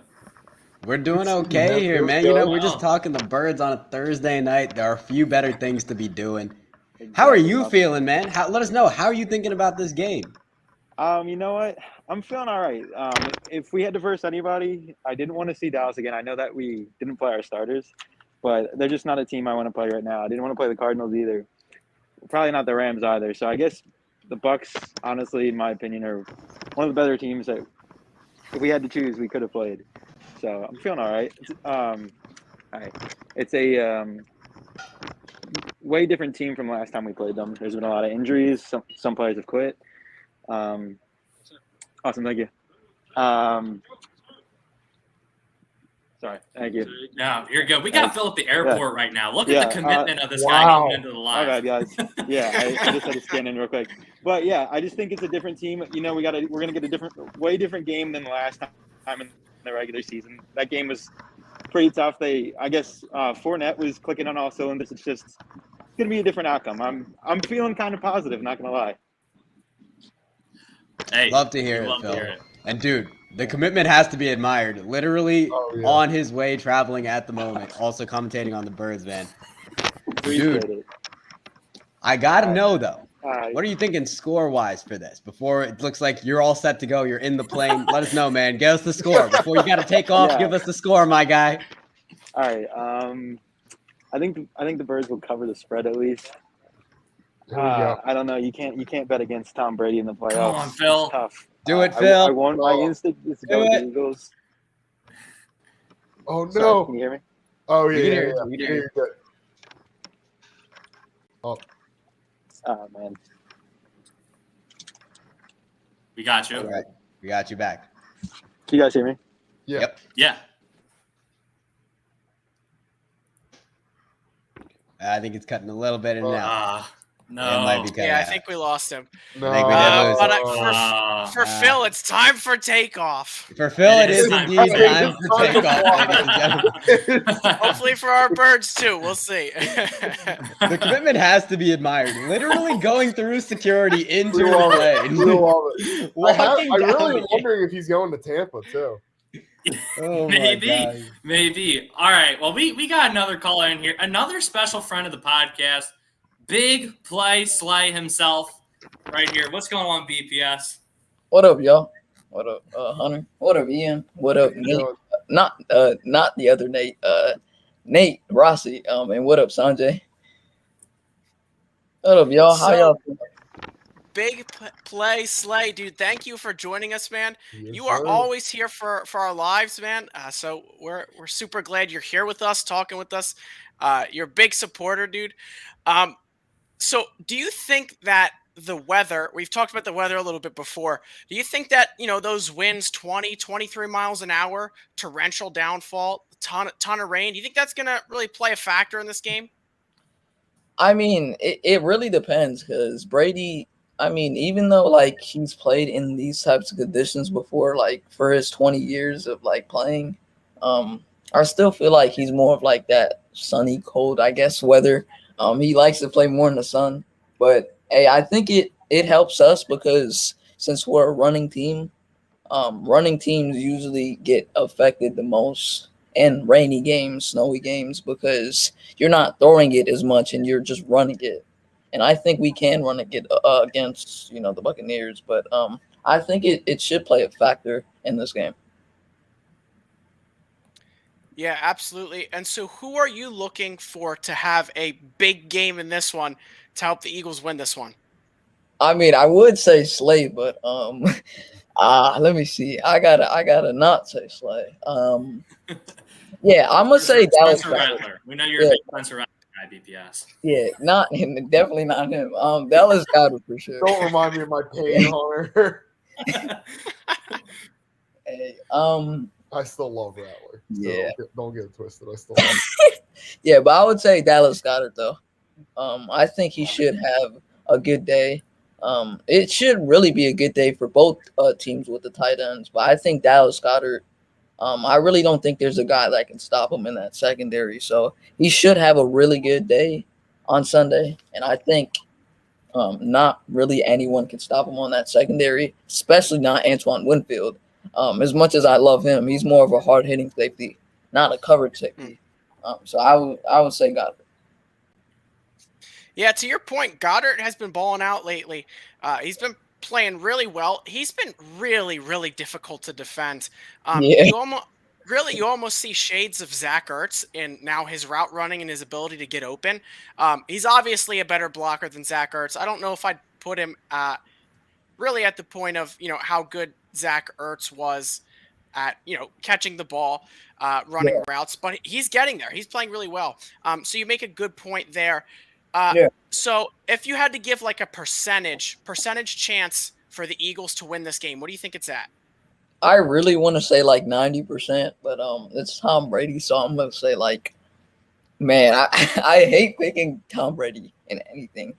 We're doing okay here, man. You know, we're just talking the Birds on a Thursday night. There are a few better things to be doing. How are you feeling, man? Let us know. How are you thinking about this game? You know what? I'm feeling all right. If we had to verse anybody, I didn't want to see Dallas again. I know that we didn't play our starters, but they're just not a team I want to play right now. I didn't want to play the Cardinals either. Probably not the Rams either. So I guess the Bucks, honestly, in my opinion, are one of the better teams that if we had to choose, we could have played. So I'm feeling all right. All right. It's a way different team from last time we played them. There's been a lot of injuries. Some players have quit. Awesome, thank you. Sorry, thank you. No, you're good. We got to fill up the airport right now. Look at the commitment of this guy coming into the live. All right, guys. Yeah, I just had to scan in real quick. But yeah, I just think it's a different team. You know, we're gonna get a way different game than the last time in the regular season. That game was pretty tough. I guess Fournette was clicking on all cylinders. It's gonna be a different outcome. I'm feeling kind of positive. Not gonna lie. Hey, love to hear it, Phil. And dude, the commitment has to be admired. Literally on his way, traveling at the moment, also commentating on the Birds, man. Dude, I gotta know though. What are you thinking score-wise for this? Before it looks like you're all set to go, you're in the plane. Let us know, man. Get us the score before you got to take off. Give us the score, my guy. All right. I think the Birds will cover the spread at least. I don't know. You can't bet against Tom Brady in the playoffs. Come on, Phil. It's tough. Do it, Phil. I want my instinct is to go with the Eagles. Oh no! Sorry, can you hear me? Oh yeah, you're good. Oh man. We got you. All right. We got you back. Can you guys hear me? Yeah. Yep. Yeah. I think it's cutting a little bit in and out. No. It might be cutting Yeah, I out. think we lost him. No. I think we did lose But for Phil, it's time for takeoff. For Phil, it is time indeed for time for takeoff, ladies and gentlemen. Hopefully for our Birds too. We'll see. The commitment has to be admired. Literally going through security into the plane. I really am wondering if he's going to Tampa too. Oh maybe. All right. Well, we got another caller in here. Another special friend of the podcast. Big Play Slay himself right here. What's going on, BPS? What up, y'all? What up, Hunter? What up, Ian? What up, Nate? Not the other Nate. Nate Rossi. And what up, Sanjay? What up, y'all? How y'all doing? Big Play Slay, dude. Thank you for joining us, man. Yes, you are sir. always here for our lives, man. So we're super glad you're here with us, talking with us. You're a big supporter, dude. So do you think that the weather, we've talked about the weather a little bit before. Do you think that, those winds 20, 23 miles an hour, torrential downfall, ton of rain, do you think that's going to really play a factor in this game? I mean, it really depends because Brady, even though he's played in these types of conditions before, for his 20 years of playing, I still feel like he's more of that sunny, cold, I guess, weather. He likes to play more in the sun, but hey, I think it helps us because since we're a running team, running teams usually get affected the most in rainy games, snowy games, because you're not throwing it as much and you're just running it. And I think we can run it against the Buccaneers, but I think it should play a factor in this game. Yeah, absolutely. And so who are you looking for to have a big game in this one to help the Eagles win this one? I mean, I would say Slay, but let me see. I gotta not say Slay. Yeah, I'm gonna say Dallas Spencer Goedert. Rattler. We know you're a Yeah, big Spencer Rattler guy, BPS. yeah, not him. Definitely not him. Dallas Goedert for sure. Don't remind me of my pain, Hunter. Hey, I still love Rattler. So yeah, don't get it twisted. I still love him. yeah, but I would say Dallas Goedert though. I think he should have a good day. It should really be a good day for both teams with the tight ends, but I think Dallas Goedert. I really don't think there's a guy that can stop him in that secondary. So he should have a really good day on Sunday, and I think not really anyone can stop him on that secondary, especially not Antoine Winfield. As much as I love him, he's more of a hard hitting safety, not a coverage safety. So I would say Goddard. Yeah, to your point, Goddard has been balling out lately. He's been playing really well. He's been really, really difficult to defend. Yeah. You almost see shades of Zach Ertz in now his route running and his ability to get open. He's obviously a better blocker than Zach Ertz. I don't know if I'd put him really at the point of how good Zach Ertz was at catching the ball, running routes, but he's getting there. He's playing really well. So you make a good point there. So if you had to give like a percentage chance for the Eagles to win this game, what do you think it's at? I really want to say like 90%, but it's Tom Brady, so I'm gonna say like, man, I hate picking Tom Brady in anything.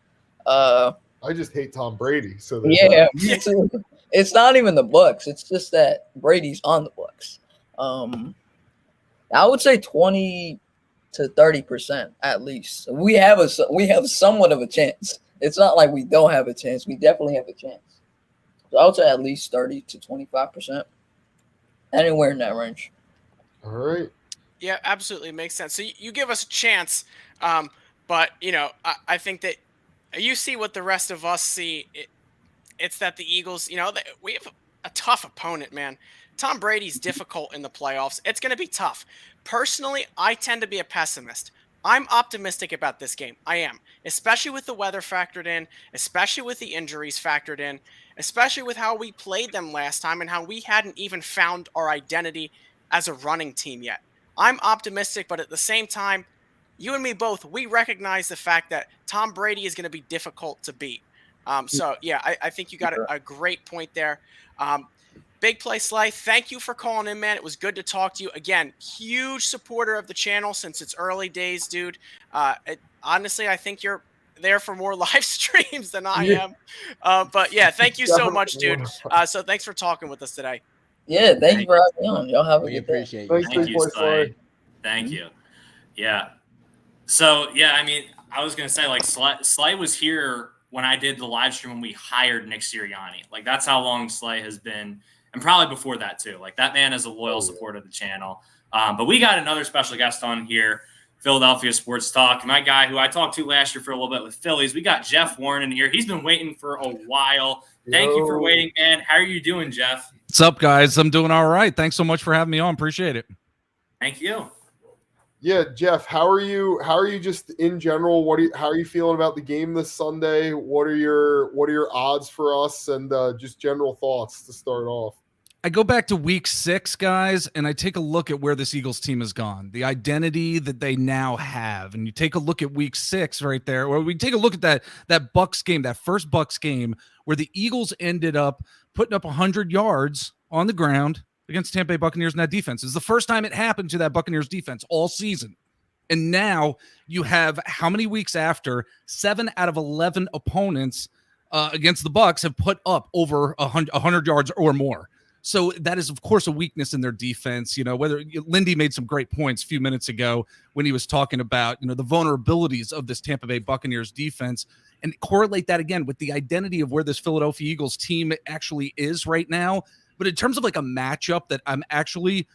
I just hate Tom Brady. So yeah, me too. It's not even the Bucks. It's just that Brady's on the Bucks. I would say 20 to 30% at least. We have somewhat of a chance. It's not like we don't have a chance. We definitely have a chance. So I would say at least 30 to 25%. Anywhere in that range. All right. Yeah, absolutely makes sense. So you give us a chance, but I think that you see what the rest of us see. It's that the Eagles, we have a tough opponent, man. Tom Brady's difficult in the playoffs. It's going to be tough. Personally, I tend to be a pessimist. I'm optimistic about this game. I am, especially with the weather factored in, especially with the injuries factored in, especially with how we played them last time and how we hadn't even found our identity as a running team yet. I'm optimistic, but at the same time, you and me both, we recognize the fact that Tom Brady is going to be difficult to beat. So, yeah, I think you got a great point there. Big Play Sly, thank you for calling in, man. It was good to talk to you. Again, huge supporter of the channel since its early days, dude. Honestly, I think you're there for more live streams than I am. But, yeah, thank you so much, dude. So thanks for talking with us today. Yeah, thank you for having me on. Y'all have a good day. Appreciate Thanks, Thank Big you, Boy Slay. Thank you. Yeah. So, yeah, I mean, I was going to say, like, Slay was here when I did the live stream when we hired Nick Sirianni. Like, that's how long Slay has been. And probably before that, too. Like, that man is a loyal supporter of the channel. But we got another special guest on here, Philadelphia Sports Talk. My guy who I talked to last year for a little bit with Phillies. We got Jeff Warren in here. He's been waiting for a while. Thank you for waiting, man. How are you doing, Jeff? What's up, guys? I'm doing all right. Thanks so much for having me on. Appreciate it. Thank you. Yeah, Jeff, how are you? How are you just in general? How are you feeling about the game this Sunday? What are your odds for us, and just general thoughts to start off? I go back to week 6, guys, and I take a look at where this Eagles team has gone, the identity that they now have. And you take a look at week 6 right there, or we take a look at that Bucks game, that first Bucks game, where the Eagles ended up putting up 100 yards on the ground against Tampa Bay Buccaneers in that defense. It's the first time it happened to that Buccaneers defense all season. And now you have how many weeks after 7 out of 11 opponents against the Bucks have put up over 100 yards or more. So that is, of course, a weakness in their defense. Whether Lindy made some great points a few minutes ago when he was talking about, the vulnerabilities of this Tampa Bay Buccaneers defense, and correlate that again with the identity of where this Philadelphia Eagles team actually is right now. But in terms of like a matchup that I'm actually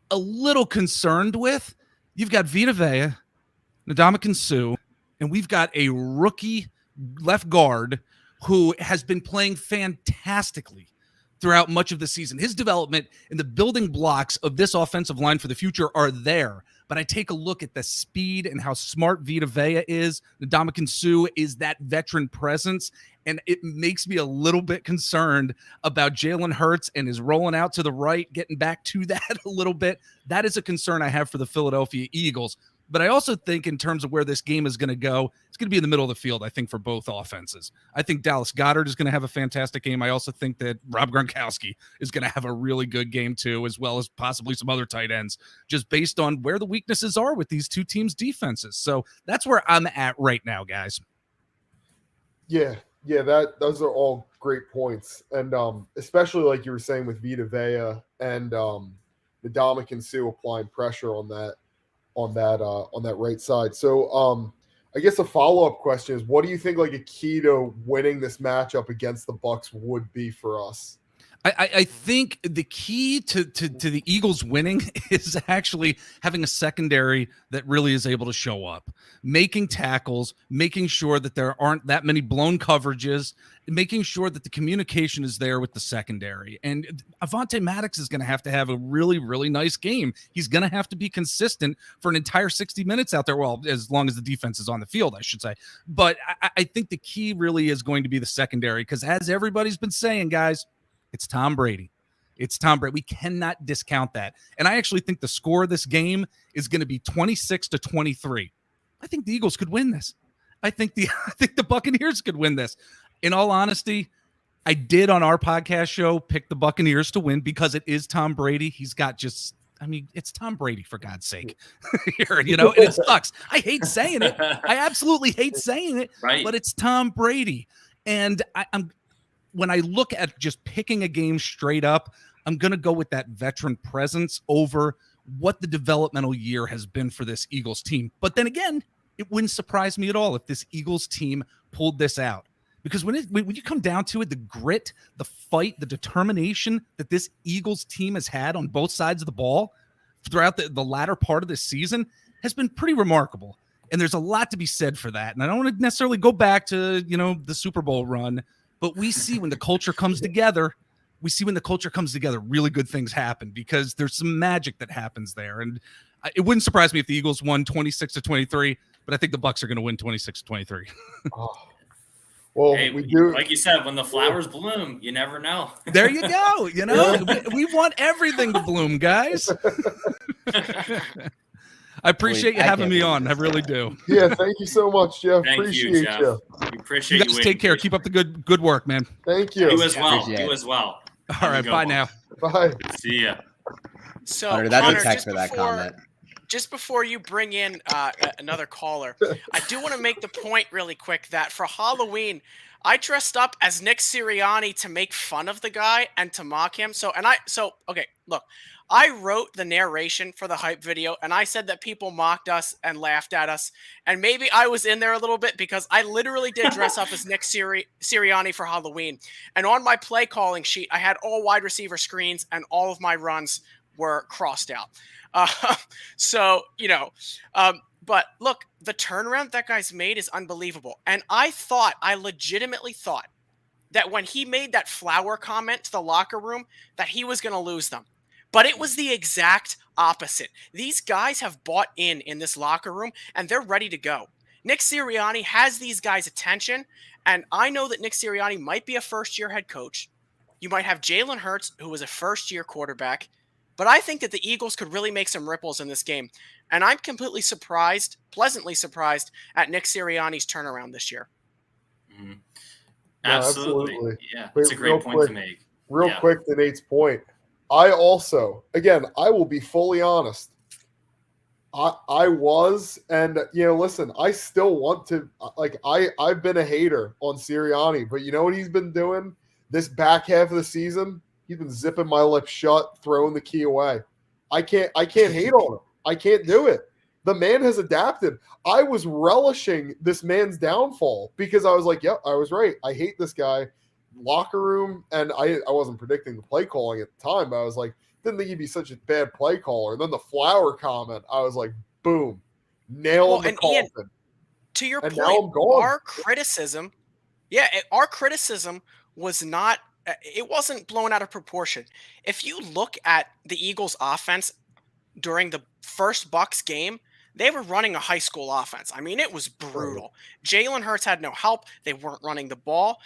a little concerned with, you've got Vita Vea, Ndamukong Suh, and we've got a rookie left guard who has been playing fantastically throughout much of the season. His development and the building blocks of this offensive line for the future are there. But I take a look at the speed and how smart Vita Vea is. Ndamukong Suh is that veteran presence. And it makes me a little bit concerned about Jalen Hurts and his rolling out to the right, getting back to that a little bit. That is a concern I have for the Philadelphia Eagles. But I also think in terms of where this game is going to go, it's going to be in the middle of the field, I think, for both offenses. I think Dallas Goedert is going to have a fantastic game. I also think that Rob Gronkowski is going to have a really good game too, as well as possibly some other tight ends, just based on where the weaknesses are with these two teams' defenses. So that's where I'm at right now, guys. Yeah, those are all great points. And especially like you were saying with Vita Vea and Ndamukong Suh applying pressure on that right side. So I guess a follow-up question is, what do you think like a key to winning this matchup against the Bucs would be for us? I think the key to the Eagles winning is actually having a secondary that really is able to show up, making tackles, making sure that there aren't that many blown coverages, making sure that the communication is there with the secondary. And Avonte Maddox is going to have a really, really nice game. He's going to have to be consistent for an entire 60 minutes out there. Well, as long as the defense is on the field, I should say. But I think the key really is going to be the secondary, because as everybody's been saying, guys, it's Tom Brady. It's Tom Brady. We cannot discount that. And I actually think the score of this game is going to be 26-23. I think the Eagles could win this. I think the Buccaneers could win this. In all honesty, I did on our podcast show pick the Buccaneers to win because it is Tom Brady. He's got it's Tom Brady, for God's sake. And it sucks. I hate saying it. I absolutely hate saying it, Right. But it's Tom Brady. And when I look at just picking a game straight up, I'm going to go with that veteran presence over what the developmental year has been for this Eagles team. But then again, it wouldn't surprise me at all if this Eagles team pulled this out. Because when you come down to it, the grit, the fight, the determination that this Eagles team has had on both sides of the ball throughout the latter part of this season has been pretty remarkable. And there's a lot to be said for that. And I don't want to necessarily go back to, the Super Bowl run, but we see when the culture comes together, really good things happen, because there's some magic that happens there. And it wouldn't surprise me if the Eagles won 26-23, but I think the Bucs are going to win 26-23. Well, hey, we do, like you said, when the flowers bloom, you never know. There you go. We want everything to bloom, guys. I appreciate you having me on. I really do. Yeah, thank you so much, Jeff. Thank Appreciate you, Jeff. We appreciate you guys. Take care. Keep up the good work, man. Thank you. You as well. All right. Bye now. Bye. See ya. So, Hunter, that's Hunter, a text for that comment. Just before you bring in another caller, I do want to make the point really quick that for Halloween, I dressed up as Nick Sirianni to make fun of the guy and to mock him. Okay, look, I wrote the narration for the hype video, and I said that people mocked us and laughed at us, and maybe I was in there a little bit because I literally did dress up as Nick Sirianni for Halloween. And on my play calling sheet, I had all wide receiver screens, and all of my runs were crossed out. But look, the turnaround that guy's made is unbelievable. And I legitimately thought that when he made that flower comment to the locker room that he was going to lose them. But it was the exact opposite. These guys have bought in this locker room, and they're ready to go. Nick Sirianni has these guys' attention, and I know that Nick Sirianni might be a first-year head coach. You might have Jalen Hurts, who was a first-year quarterback. But I think that the Eagles could really make some ripples in this game. And I'm pleasantly surprised at Nick Sirianni's turnaround this year. Mm-hmm. Yeah, absolutely. Yeah, it's a great point to make. Real quick to Nate's point. I also, again, I will be fully honest. I was, and listen, I still want to, I've been a hater on Sirianni, but you know what he's been doing this back half of the season? He's been zipping my lips shut, throwing the key away. I can't hate on him. I can't do it. The man has adapted. I was relishing this man's downfall because I was like, yep, I was right. I hate this guy. Locker room, and I wasn't predicting the play calling at the time, but I was like, didn't think he'd be such a bad play caller. And then the flower comment, I was like, boom, nail in the coffin. Ian, to your and point, now I'm gone. our criticism was not it wasn't blown out of proportion. If you look at the Eagles' offense during the first Bucks game, they were running a high school offense. I mean, it was brutal. Jalen Hurts had no help. They weren't running the ball.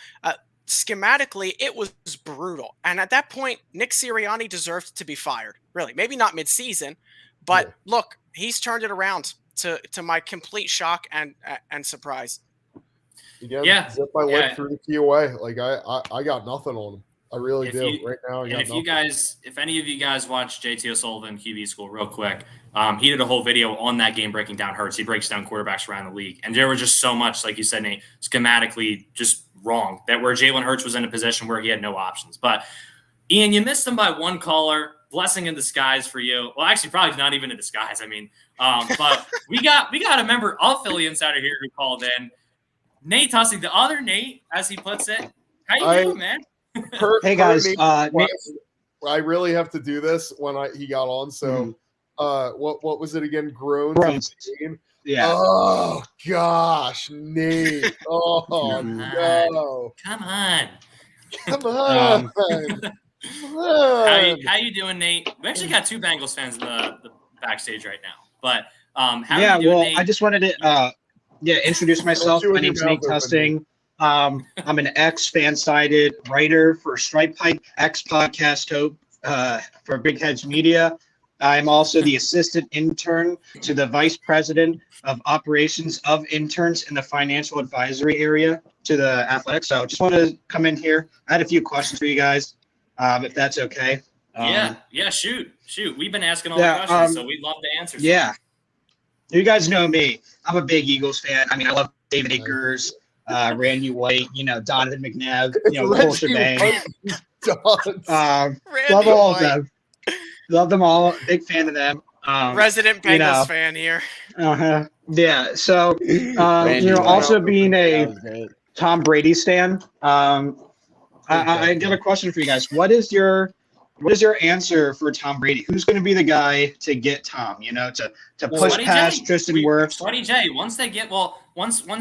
Schematically, it was brutal. And at that point, Nick Sirianni deserved to be fired. Really, maybe not midseason, but look, he's turned it around to my complete shock and surprise. Again, zip my lip through the key away. Like I got nothing on him. I really do. Right now, I got nothing. If any of you guys watch JT O'Sullivan QB School real quick, he did a whole video on that game breaking down Hurts. He breaks down quarterbacks around the league. And there was just so much, like you said, Nate, schematically just wrong, that where Jalen Hurts was in a position where he had no options. But Ian, you missed him by one caller. Blessing in disguise for you. Well, actually, probably not even a disguise. I mean, but we got a member of Philly Insider here who called in. Nate Tussing, the other Nate, as he puts it. How you doing, man? Hey guys, I really have to do this when he got on. So, what was it again? Groans. Yeah. Oh gosh, Nate. Oh no. Come on. How you doing, Nate? We actually got two Bengals fans in the backstage right now. But how you doing, Nate? I just wanted to introduce myself. My name's Nate Tusting. I'm an ex-FanSided writer for Stripe Hike, ex-podcast host for Big Heads Media. I'm also the assistant intern to the vice president of operations of interns in the financial advisory area to the Athletics. So just wanted to come in here. I had a few questions for you guys, if that's okay. Shoot. We've been asking all the questions, so we'd love to answer. Yeah. You guys know me. I'm a big Eagles fan. I mean, I love David Akers, Randy White, Donovan McNabb, the whole shebang. Love all of them. Love them all. Big fan of them. Resident Bengals fan here. Yeah. So, also being a Tom Brady stan, I got a question for you guys. What is your answer for Tom Brady? Who's going to be the guy to get Tom? To push past Tristan Wirfs. Sweaty J. Once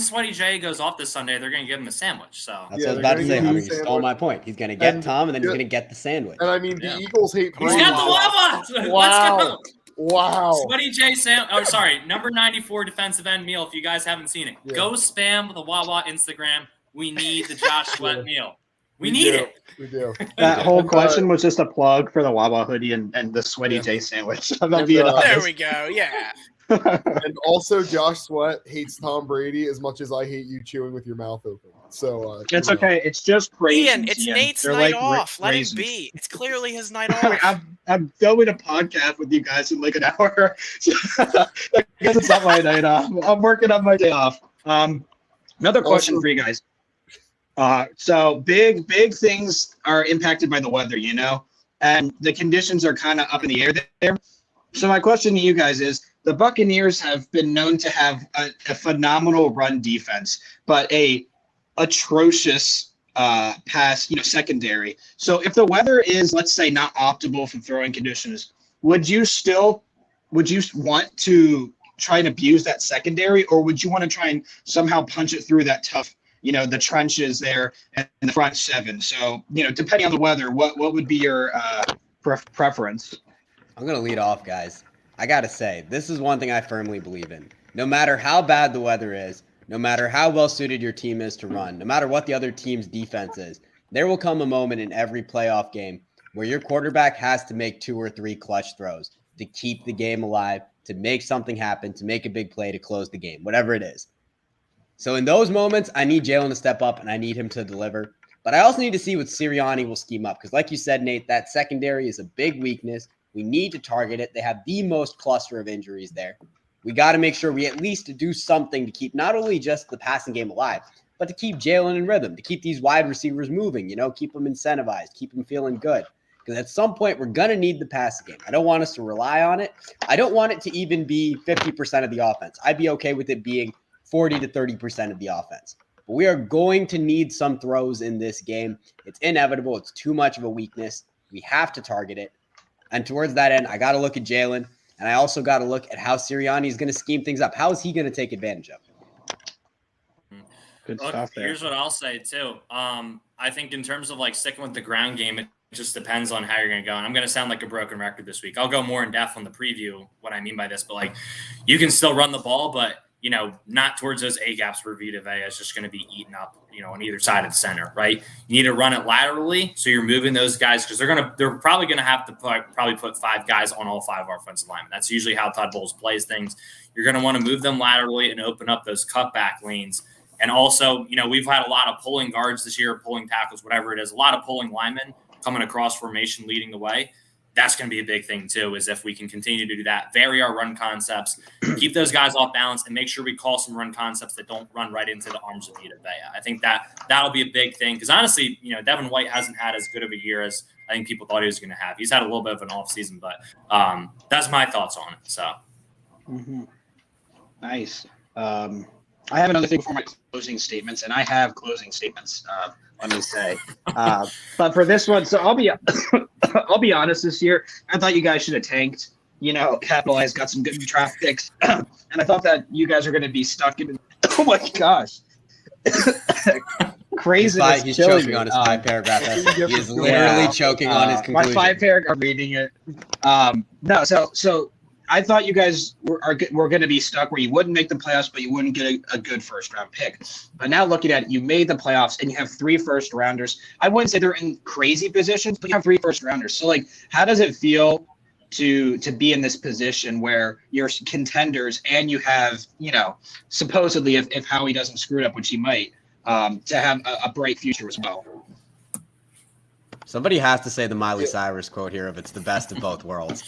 Sweaty J goes off this Sunday, they're going to give him a sandwich. So that's what I was about to say. You stole my point. He's going to get Tom, and then he's going to get the sandwich. And I mean, the Eagles hate Brady. He's got the Wawa. Wow. Let's go. Wow. Sweaty J. Number 94 defensive end meal. If you guys haven't seen it, go spam the Wawa Instagram. We need the Josh Sweat meal. We need it. We do. That whole question was just a plug for the Wawa hoodie and the Sweaty J sandwich. There we go. Yeah. And also, Josh Sweat hates Tom Brady as much as I hate you chewing with your mouth open. So it's okay. It's just crazy. Ian, it's Nate's night off. Let him be. It's clearly his night off. I'm going to podcast with you guys in like an hour. I guess it's not my night off. I'm working on my day off. Another question for you guys. So big things are impacted by the weather, and the conditions are kind of up in the air there. So my question to you guys is, the Buccaneers have been known to have a phenomenal run defense, but a atrocious pass, secondary. So if the weather is, let's say, not optimal for throwing conditions, would you want to try and abuse that secondary, or would you want to try and somehow punch it through that tough, the trenches there and the front seven? So, depending on the weather, what would be your preference? I'm going to lead off, guys. I got to say, this is one thing I firmly believe in. No matter how bad the weather is, no matter how well suited your team is to run, no matter what the other team's defense is, there will come a moment in every playoff game where your quarterback has to make 2 or 3 clutch throws to keep the game alive, to make something happen, to make a big play to close the game, whatever it is. So in those moments, I need Jalen to step up and I need him to deliver. But I also need to see what Sirianni will scheme up, because like you said, Nate, that secondary is a big weakness. We need to target it. They have the most cluster of injuries there. We got to make sure we at least do something to keep not only just the passing game alive, but to keep Jalen in rhythm, to keep these wide receivers moving, keep them incentivized, keep them feeling good. Because at some point, we're going to need the passing game. I don't want us to rely on it. I don't want it to even be 50% of the offense. I'd be okay with it being 40 to 30% of the offense. But we are going to need some throws in this game. It's inevitable. It's too much of a weakness. We have to target it. And towards that end, I got to look at Jalen, and I also got to look at how Sirianni is going to scheme things up. How is he going to take advantage of it? Good stuff there. Here's what I'll say, too. I I think in terms of like sticking with the ground game, it just depends on how you're going to go. And I'm going to sound like a broken record this week. I'll go more in depth on the preview what I mean by this, but like you can still run the ball, but not towards those A gaps where Vita Vea is just going to be eaten up, on either side of the center, right? You need to run it laterally, so you're moving those guys because they're probably going to have to put 5 guys on all 5 offensive linemen. That's usually how Todd Bowles plays things. You're going to want to move them laterally and open up those cutback lanes. And also, we've had a lot of pulling guards this year, pulling tackles, whatever it is, a lot of pulling linemen coming across formation, leading the way. That's going to be a big thing too, is if we can continue to do that, vary our run concepts, keep those guys off balance, and make sure we call some run concepts that don't run right into the arms of Vita Vea. I think that'll be a big thing because honestly, Devin White hasn't had as good of a year as I think people thought he was going to have. He's had a little bit of an off season, but that's my thoughts on it. So, Nice. I have another thing for my closing statements, and I have closing statements. Let me say, but for this one, so I'll be honest. This year, I thought you guys should have tanked. Capitalized, got some good draft picks, and I thought that you guys are going to be stuck in. Oh my gosh, crazy! He's choking on his 5-paragraph essay. He is literally choking on his conclusion. My 5-paragraph reading it. No, so I thought you guys were going to be stuck where you wouldn't make the playoffs, but you wouldn't get a good first-round pick. But now looking at it, you made the playoffs, and you have 3 first-rounders. I wouldn't say they're in crazy positions, but you have 3 first-rounders. So, how does it feel to be in this position where you're contenders and you have, supposedly, if Howie doesn't screw it up, which he might, to have a bright future as well? Somebody has to say the Miley Cyrus quote here of "It's the best of both worlds."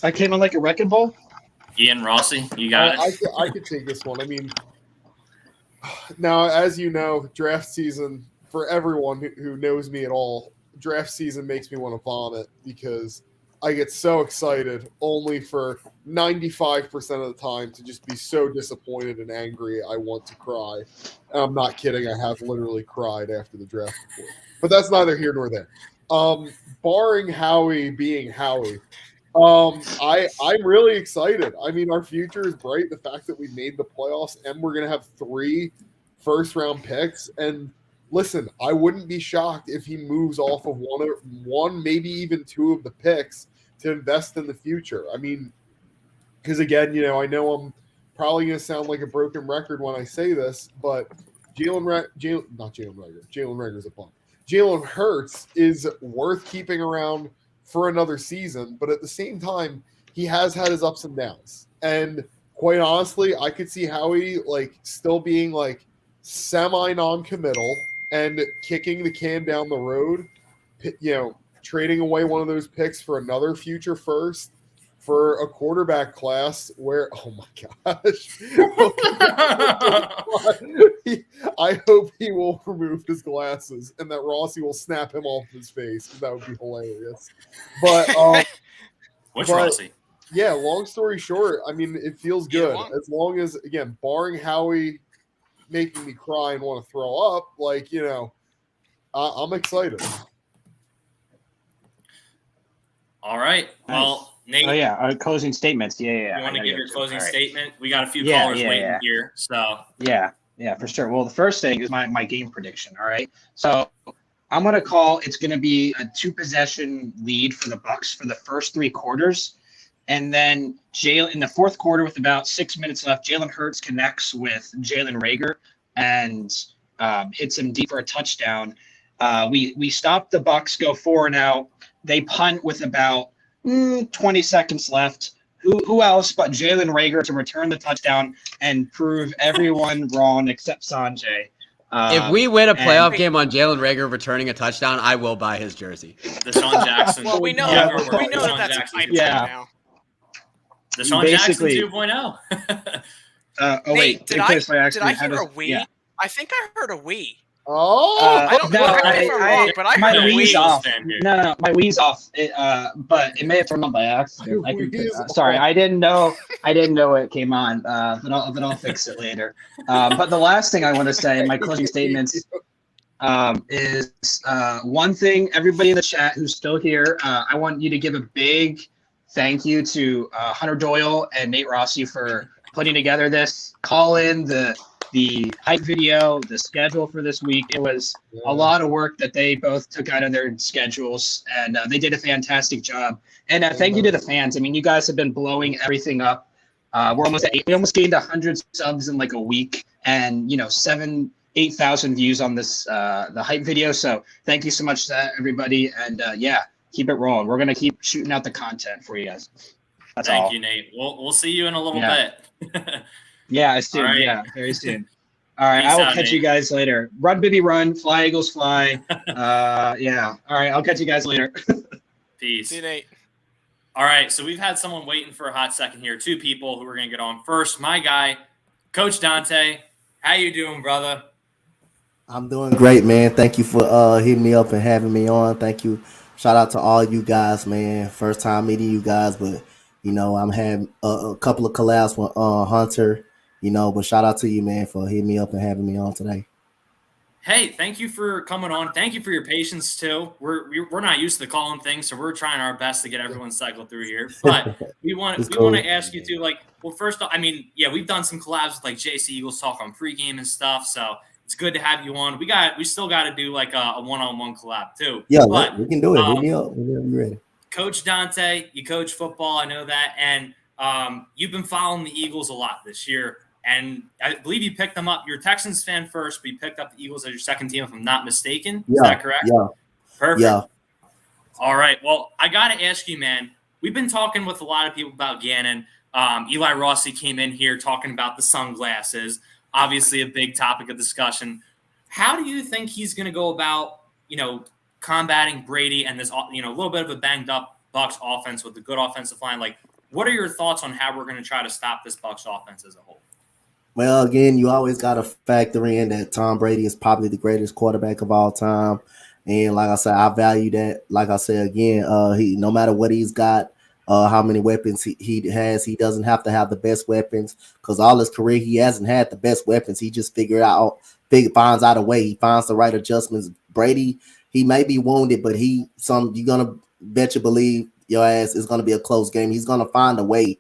I came on like a wrecking ball. Ian Rossi, you got it. I could take this one. I mean, now as you know, draft season for everyone who knows me at all, draft season makes me want to vomit because I get so excited only for 95% of the time to just be so disappointed and angry I want to cry. And I'm not kidding. I have literally cried after the draft before. But that's neither here nor there. Barring Howie being Howie, I'm really excited. I mean, our future is bright. The fact that we made the playoffs and we're going to have 3 first-round picks. And listen, I wouldn't be shocked if he moves off of one, maybe even 2 of the picks to invest in the future. I mean, because again, I know I'm probably going to sound like a broken record when I say this, but Jalen Reagor's a bump. Jalen Hurts is worth keeping around for another season, but at the same time, he has had his ups and downs. And quite honestly, I could see Howie still being semi non-committal and kicking the can down the road, trading away one of those picks for another future first for a quarterback class where, oh my gosh, I hope he will remove his glasses and that Rossi will snap him off his face. That would be hilarious. But which Rossi? Yeah, long story short, I mean, it feels good as long as, again, barring Howie making me cry and want to throw up, I'm excited. All right. Well, Nate. Oh yeah, closing statements. Yeah. You want to give your closing statement? We got a few callers waiting here. So yeah, for sure. Well, the first thing is my game prediction. All right, so I'm gonna call it's gonna be a 2-possession lead for the Bucs for the first 3 quarters, and then in the 4th quarter with about 6 minutes left, Jalen Hurts connects with Jalen Reagor and hits him deep for a touchdown. We stop the Bucs, go 4-0. They punt with about 20 seconds left. Who else but Jalen Reagor to return the touchdown and prove everyone wrong except Sanjay. If we win a playoff game on Jalen Reagor returning a touchdown, I will buy his jersey. Deshaun Jackson. Well, we know that's a pipe now. Deshaun Jackson 2.0. Oh wait, did I hear a we? Yeah. I think I heard a we. Oh, I don't know if I'm wrong, but I heard a we. Off. No, my we's off. But it may have come on by accident. Sorry, I didn't know it came on. But I'll fix it later. But the last thing I want to say in my closing statements is one thing. Everybody in the chat who's still here, I want you to give a big thank you to Hunter Doyle and Nate Rossi for putting together this. Call in the the hype video, the schedule for this week. It was a lot of work that they both took out of their schedules, and they did a fantastic job. And thank you to the fans. I mean, you guys have been blowing everything up. We're almost at we almost gained 100 subs in like a week, and 8,000 views on this the hype video. So thank you so much to everybody, and yeah, keep it rolling. We're gonna keep shooting out the content for you guys. That's all. Thank you, Nate. We'll see you in a little bit. Yeah, soon. Right. Yeah, very soon. All right, Peace I will out, catch Nate. you guys later. Run, baby, run. Fly, Eagles, fly. Yeah. All right, I'll catch you guys later. Peace. See you, Nate. All right, so we've had someone waiting for a hot second here. Two people who are going to get on first. My guy, Coach Dante. How you doing, brother? I'm doing great, man. Thank you for hitting me up and having me on. Thank you. Shout out to all you guys, man. First time meeting you guys, but I'm having a couple of collabs with Hunter, but shout out to you, man, for hitting me up and having me on today. Hey, thank you for coming on. Thank you for your patience too. We're not used to the calling thing, so we're trying our best to get everyone cycled through here. But we want to ask you to first off, I mean, yeah, we've done some collabs with like JC Eagles Talk on pregame and stuff, so it's good to have you on. We still got to do like a one-on-one collab too. Yeah, but we can do it. Hit me up whenever you're ready. Coach Dante, you coach football, I know that, and you've been following the Eagles a lot this year. And I believe you picked them up. You're a Texans fan first, but you picked up the Eagles as your second team, if I'm not mistaken. Is that correct? Yeah. Perfect. Yeah. All right. Well, I got to ask you, man. We've been talking with a lot of people about Gannon. Eli Rossi came in here talking about the sunglasses. Obviously, a big topic of discussion. How do you think he's going to go about, combating Brady and this, a little bit of a banged up Bucs offense with a good offensive line? Like, what are your thoughts on how we're going to try to stop this Bucs offense as a whole? Well, again, you always got to factor in that Tom Brady is probably the greatest quarterback of all time. And like I said, I value that. Like I said, again, he no matter what he's got, how many weapons he has, he doesn't have to have the best weapons because all his career he hasn't had the best weapons. He just finds out a way. He finds the right adjustments. Brady, he may be wounded, but you're gonna bet you believe your ass is gonna be a close game. He's gonna find a way.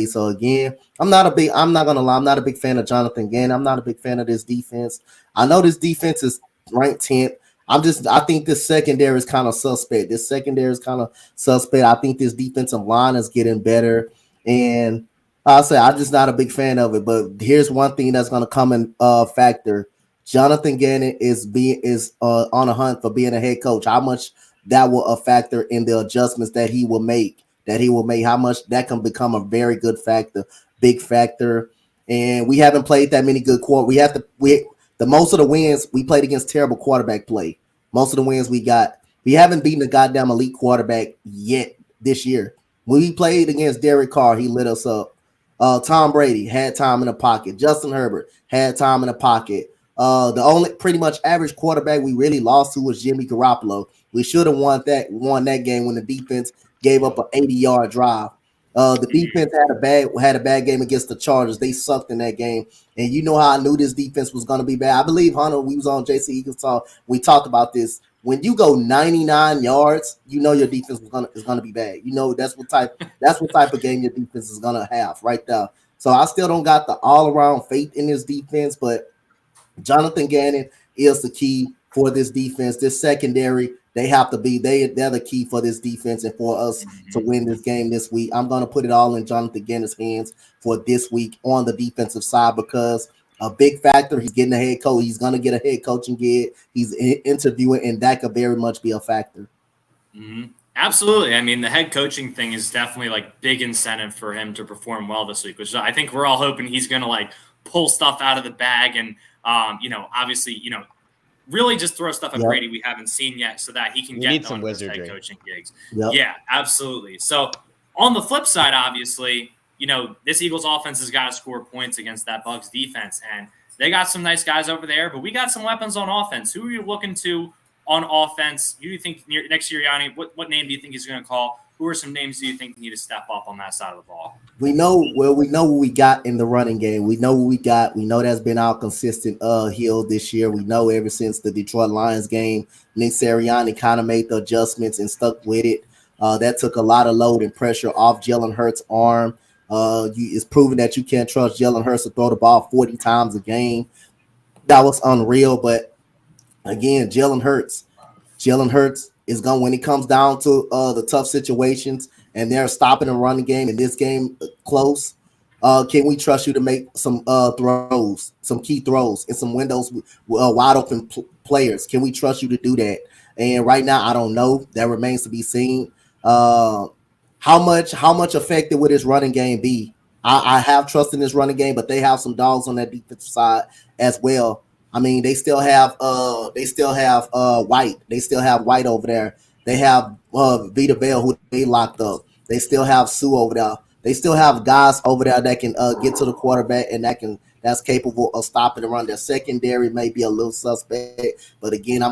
So again, I'm not gonna lie, I'm not a big fan of Jonathan Gannon. I'm not a big fan of this defense. I know this defense is ranked 10th. I think this secondary is kind of suspect. I think this defensive line is getting better. And I'll say I'm just not a big fan of it. But here's one thing that's gonna come in factor. Jonathan Gannon is on a hunt for being a head coach. How much that will a factor in the adjustments that he will make, how much that can become a very good factor, big factor. And we haven't played that many good the most of the wins we played against terrible quarterback play. Most of the wins we haven't beaten a goddamn elite quarterback yet this year. When we played against Derek Carr, he lit us up. Tom Brady had time in the pocket. Justin Herbert had time in the pocket. The only pretty much average quarterback we really lost to was Jimmy Garoppolo. We should have won that game when the defense gave up an 80-yard drive. The defense had a bad game against the Chargers. They sucked in that game. And you know how I knew this defense was going to be bad. I believe, Hunter, we was on JC Eagles Talk. We talked about this. When you go 99 yards, you know your defense is gonna be bad. You know that's what type of game your defense is gonna have right there. So I still don't got the all-around faith in this defense, but Jonathan Gannon is the key for this defense. This secondary, they're the key for this defense and for us to win this game this week. I'm going to put it all in Jonathan Gannon's hands for this week on the defensive side because a big factor, he's getting a head coach. He's going to get a head coaching gig. He's interviewing, and that could very much be a factor. Mm-hmm. Absolutely. I mean, the head coaching thing is definitely like big incentive for him to perform well this week, which I think we're all hoping he's going to like pull stuff out of the bag and, obviously, really just throw stuff at Brady we haven't seen yet so that he can get some head coaching gigs. Yep. Yeah, absolutely. So on the flip side, obviously, this Eagles offense has got to score points against that Bucs defense. And they got some nice guys over there, but we got some weapons on offense. Who are you looking to on offense? Who do you think next year, Yanni, what name do you think he's going to call? Who are some names do you think need to step up on that side of the ball? We know what we got in the running game. We know what we got. We know that's been our consistent heel this year. We know ever since the Detroit Lions game, Nick Sirianni kind of made the adjustments and stuck with it. That took a lot of load and pressure off Jalen Hurts' arm. It's proven that you can't trust Jalen Hurts to throw the ball 40 times a game. That was unreal. But again, Jalen Hurts is going when it comes down to the tough situations and they're stopping and running game and this game close. Can we trust you to make some throws, some key throws, and some windows wide open players? Can we trust you to do that? And right now, I don't know. That remains to be seen. Uh, how much effective would his running game be? I have trust in this running game, but they have some dogs on that defensive side as well. I mean, they still have White. They still have White over there. They have Vita Bell who they locked up. They still have Sue over there. They still have guys over there that can get to the quarterback and that's capable of stopping the run. Their secondary may be a little suspect, but again,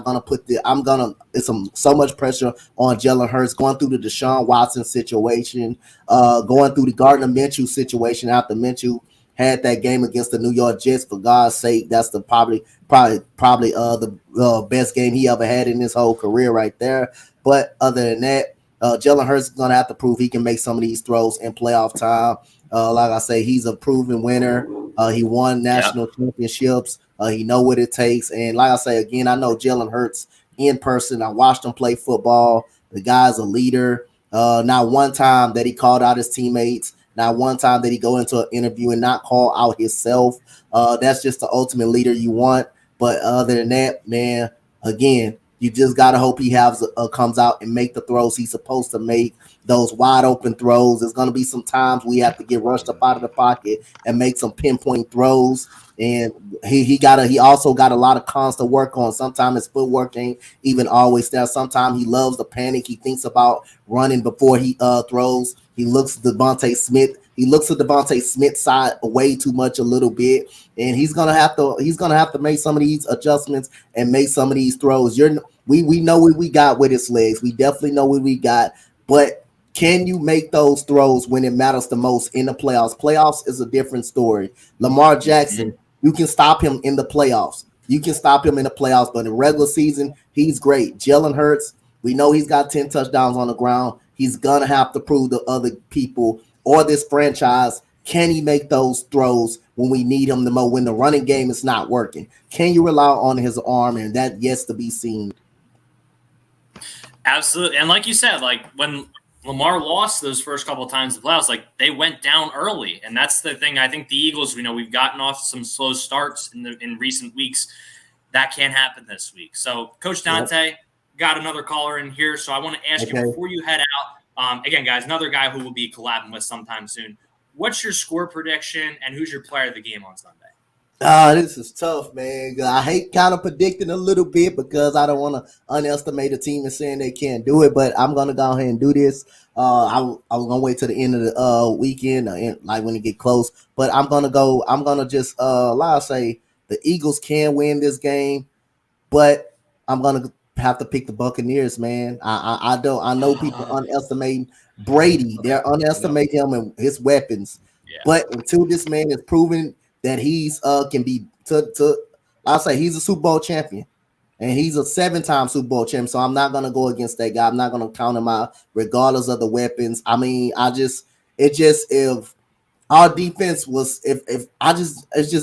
it's so much pressure on Jalen Hurts going through the Deshaun Watson situation, going through the Gardner Minshew situation after Minshew had that game against the New York Jets. For God's sake, that's the probably the best game he ever had in his whole career right there. But other than that, Jalen Hurts is gonna have to prove he can make some of these throws in playoff time. Like I say, he's a proven winner. He won national championships. He know what it takes. And like I say again, I know Jalen Hurts in person. I watched him play football. The guy's a leader. Not one time that he called out his teammates. Not one time that he go into an interview and not call out himself. That's just the ultimate leader you want. But other than that, man, again, you just gotta hope he comes out and make the throws he's supposed to make. Those wide open throws. There's gonna be some times we have to get rushed up out of the pocket and make some pinpoint throws. And he also got a lot of cons to work on. Sometimes his footwork ain't even always there. Sometimes he loves the panic. He thinks about running before he throws. He looks at Devontae Smith. He looks at Devontae Smith's side way too much a little bit, and he's gonna have to make some of these adjustments and make some of these throws. We know what we got with his legs. We definitely know what we got, but can you make those throws when it matters the most in the playoffs? Playoffs is a different story. Lamar Jackson, you can stop him in the playoffs. But in regular season, he's great. Jalen Hurts, we know he's got 10 touchdowns on the ground. He's gonna have to prove to other people or this franchise, can he make those throws when we need him the most, when the running game is not working? Can you rely on his arm? And that yet to be seen. Absolutely. And like you said, like when Lamar lost those first couple of times in the playoffs, like they went down early. And that's the thing. I think the Eagles, we've gotten off some slow starts in recent weeks. That can't happen this week. So Coach Dante got another caller in here. So I want to ask you before you head out, again, guys, another guy who will be collabing with sometime soon. What's your score prediction and who's your player of the game on Sunday? This is tough, man. I hate kind of predicting a little bit because I don't want to underestimate a team and saying they can't do it, but I'm going to go ahead and do this. I was going to wait till the end of the weekend, like when it get close, but I'm going to just say the Eagles can win this game, but I'm going to have to pick the Buccaneers, man. I know people underestimate Brady. They're underestimating him and his weapons, but until this man is proven that he's can be I'll say he's a Super Bowl champion and he's a 7-time Super Bowl champion. So I'm not gonna go against that guy. I'm not gonna count him out regardless of the weapons. I mean, if our defense was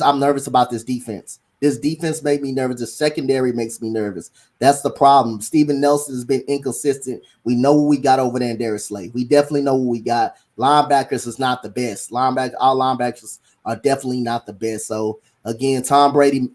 I'm nervous about this defense. This defense made me nervous. The secondary makes me nervous. That's the problem. Steven Nelson has been inconsistent. We know what we got over there in Darius Slay. We definitely know what we got. Linebackers is not the best. Our linebackers are definitely not the best. So again, Tom Brady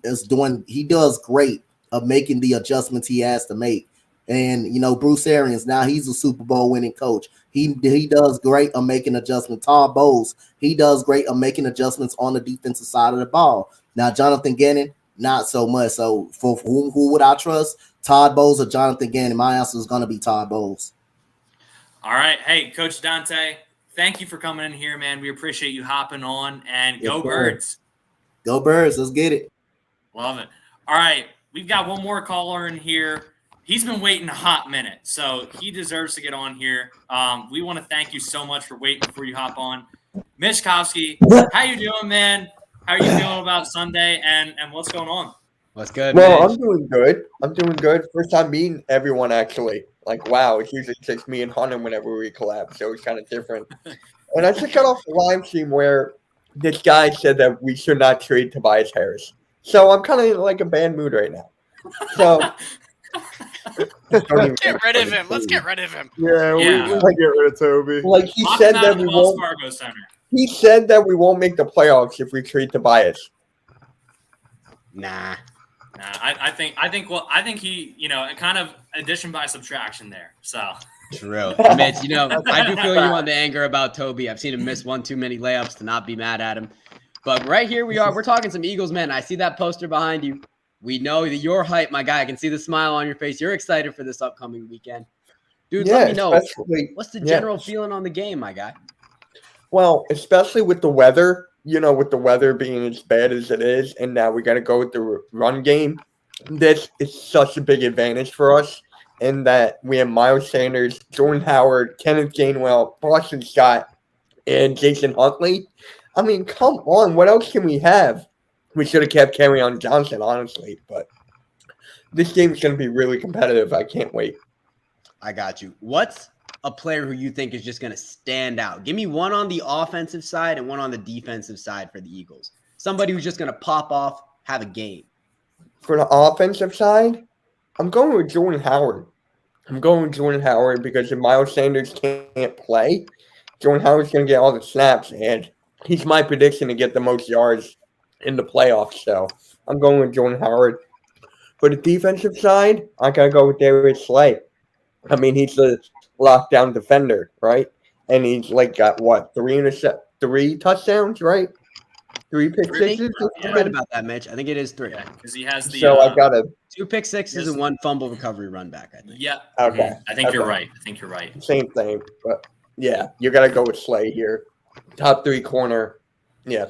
he does great of making the adjustments he has to make. And Bruce Arians, now he's a Super Bowl winning coach. He does great of making adjustments. Todd Bowles, he does great of making adjustments on the defensive side of the ball. Now Jonathan Gannon, not so much. So for who would I trust? Todd Bowles or Jonathan Gannon? My answer is going to be Todd Bowles. All right. Hey, Coach Dante, thank you for coming in here, man. We appreciate you hopping on, and go Birds. Go Birds. Let's get it. Love it. All right. We've got one more caller in here. He's been waiting a hot minute, so he deserves to get on here. We want to thank you so much for waiting before you hop on. Mishkowski, how you doing, man? How are you feeling about Sunday, and what's going on? What's good, Well, Mitch? I'm doing good. I'm doing good. First time meeting everyone, actually. Like, wow, it's usually just me and Hunter whenever we collab, so it's kind of different. And I just got off the live stream where this guy said that we should not trade Tobias Harris. So I'm kind of in like a bad mood right now. So don't even Get rid of him. Let's get rid of him. Yeah, we Yeah. can get rid of Toby. like he Lock said him out that of we the Wells won't. Fargo Center. He said that we won't make the playoffs if we trade Tobias. Nah. Nah, I think he, kind of addition by subtraction there. So True. Mitch, I do feel you on the anger about Toby. I've seen him miss one too many layups to not be mad at him. But right here we are. We're talking some Eagles, man. I see that poster behind you. We know that you're hype, my guy. I can see the smile on your face. You're excited for this upcoming weekend. Dude, let me know. What's the general feeling on the game, my guy? Well, especially with the weather, with the weather being as bad as it is, and now we got to go with the run game. This is such a big advantage for us in that we have Miles Sanders, Jordan Howard, Kenneth Gainwell, Boston Scott, and Jason Huntley. I mean, come on. What else can we have? We should have kept Kerryon Johnson, honestly, but this game is going to be really competitive. I can't wait. I got you. What's a player who you think is just going to stand out? Give me one on the offensive side and one on the defensive side for the Eagles. Somebody who's just going to pop off, have a game. For the offensive side, I'm going with Jordan Howard. Because if Miles Sanders can't play, Jordan Howard's going to get all the snaps, and he's my prediction to get the most yards in the playoffs. So I'm going with Jordan Howard. For the defensive side, I got to go with Darius Slay. I mean, he's the lockdown defender, right? And he's got what, 3 touchdowns, right? 3 pick sixes. You're right about that, Mitch. I think it is 3. Because he has the So I got to 2 pick sixes and 1 fumble recovery run back, I think. Yeah. Okay. I think you're Okay. right. Same thing, but yeah, you got to go with Slay here. Top 3 corner. Yeah.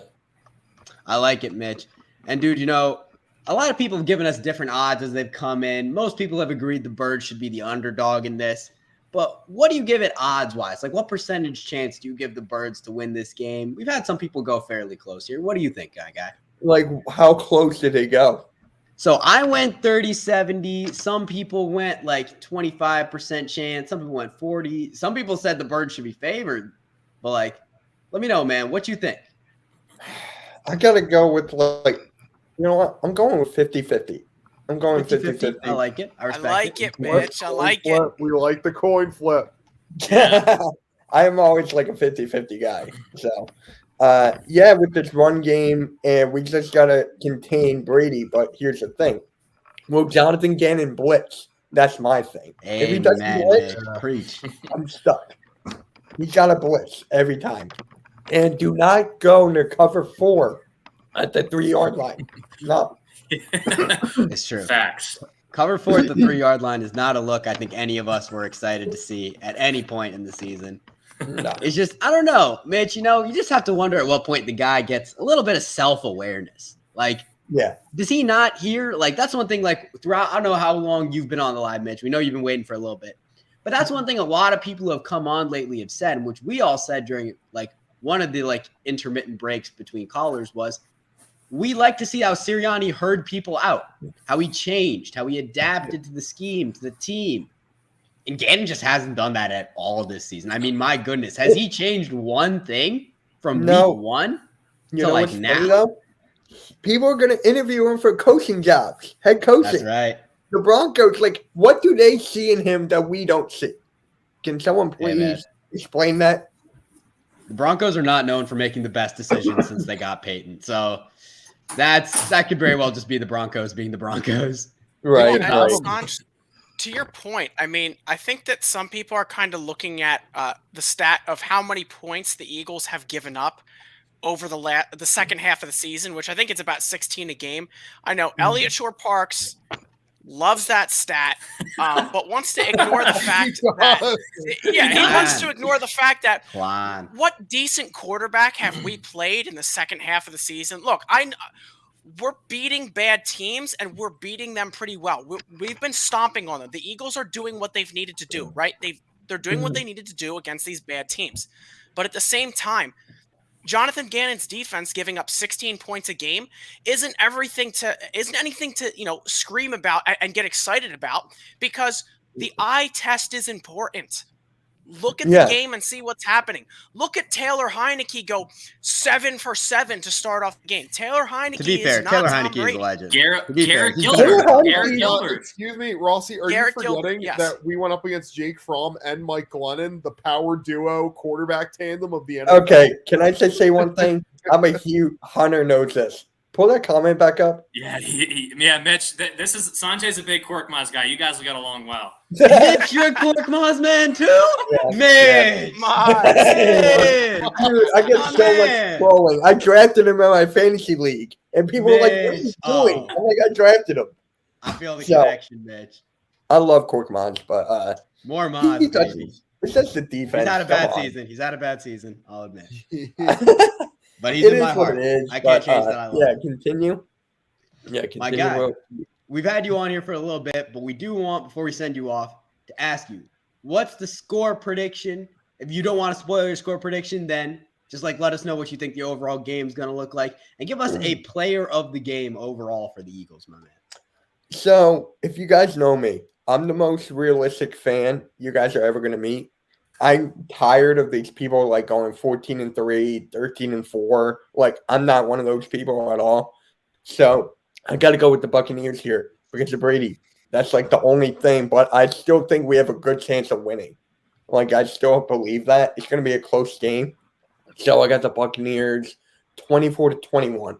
I like it, Mitch. And dude, a lot of people have given us different odds as they've come in. Most people have agreed the Birds should be the underdog in this. But what do you give it odds-wise? Like, what percentage chance do you give the Birds to win this game? We've had some people go fairly close here. What do you think, guy? Like, how close did they go? So I went 30-70. Some people went like 25% chance. Some people went 40. Some people said the Birds should be favored. But, let me know, man. What you think? I got to go with, you know what? I'm going with 50-50. I'm going 50-50. I like it. I respect like it, Mitch. I like it. We like the coin flip. I am always like a 50-50 guy. So, with this run game, and we just got to contain Brady. But here's the thing. Will Jonathan Gannon blitz? That's my thing. If he doesn't blitz, preach. I'm stuck. He's got to blitz every time. And do not go into cover 4 at the 3-yard line. No. It's true. Facts. Cover 4 at the 3-yard line is not a look I think any of us were excited to see at any point in the season. No. It's just, I don't know, Mitch, you just have to wonder at what point the guy gets a little bit of self-awareness. Yeah. Does he not hear? That's one thing, throughout, I don't know how long you've been on the live, Mitch. We know you've been waiting for a little bit. But that's one thing a lot of people who have come on lately have said, and which we all said during, one of the, intermittent breaks between callers was, we like to see how Sirianni heard people out, how he changed, how he adapted to the scheme, to the team. And Gannon just hasn't done that at all this season. I mean, my goodness, has he changed one thing from week 1 You to know what's now? funny, though? People are going to interview him for coaching jobs, head coaching. That's right. The Broncos, what do they see in him that we don't see? Can someone please explain that? The Broncos are not known for making the best decisions since they got Peyton. So that could very well just be the Broncos being the Broncos. Right. To your point, I mean, I think that some people are kind of looking at the stat of how many points the Eagles have given up over the second half of the season, which I think it's about 16 a game. I know Elliott Shore-Parks loves that stat, but wants to ignore the fact that he wants to ignore the fact that what decent quarterback have we played in the second half of the season? Look, we're beating bad teams and we're beating them pretty well. We've been stomping on them. The Eagles are doing what they've needed to do, right? They're doing what they needed to do against these bad teams. But at the same time, Jonathan Gannon's defense giving up 16 points a game isn't anything to scream about and get excited about, because the eye test is important. Look at the Yeah. game and see what's happening. Look at Taylor Heineke go 7 for 7 to start off the game. Taylor Heineke To be is fair, not Taylor Tom Heineke is Brady. a legend. Garrett To be fair, he's Gilbert. better. Garrett Gilbert. Excuse me, Rossi, are Garrett you Gilbert, forgetting yes. that we went up against Jake Fromm and Mike Glennon, the power duo quarterback tandem of the NFL? Okay, can I just say one thing? I'm a huge Hunter knows this. Pull that comment back up. Yeah, Mitch. This is Sanjay's a big Korkmaz guy. You guys will get along well. Mitch, you're a Korkmaz man too? Mitch! Dude, I get so much trolling. I drafted him in my fantasy league, and people were like, "What are you doing?" I'm like, "I drafted him." I feel the So, connection, Mitch. I love Cork Mons, but More Mons, baby. It's just the defense. He's had a Come bad on. season. He's had a bad season, I'll admit. But It he's in is my what heart. it is, I can't but, change that. I love yeah, him. continue. Yeah, My continue. guy, Will. we've had you on here for a little bit, but we do want, before we send you off, to ask you, what's the score prediction? If you don't want to spoil your score prediction, then just let us know what you think the overall game is going to look like, and give us a player of the game overall for the Eagles, my man. So, if you guys know me, I'm the most realistic fan you guys are ever going to meet. I'm tired of these people going 14-3, 13-4. I'm not one of those people at all. So I got to go with the Buccaneers here because of Brady. That's the only thing. But I still think we have a good chance of winning. I still believe that it's going to be a close game. So I got the Buccaneers 24-21.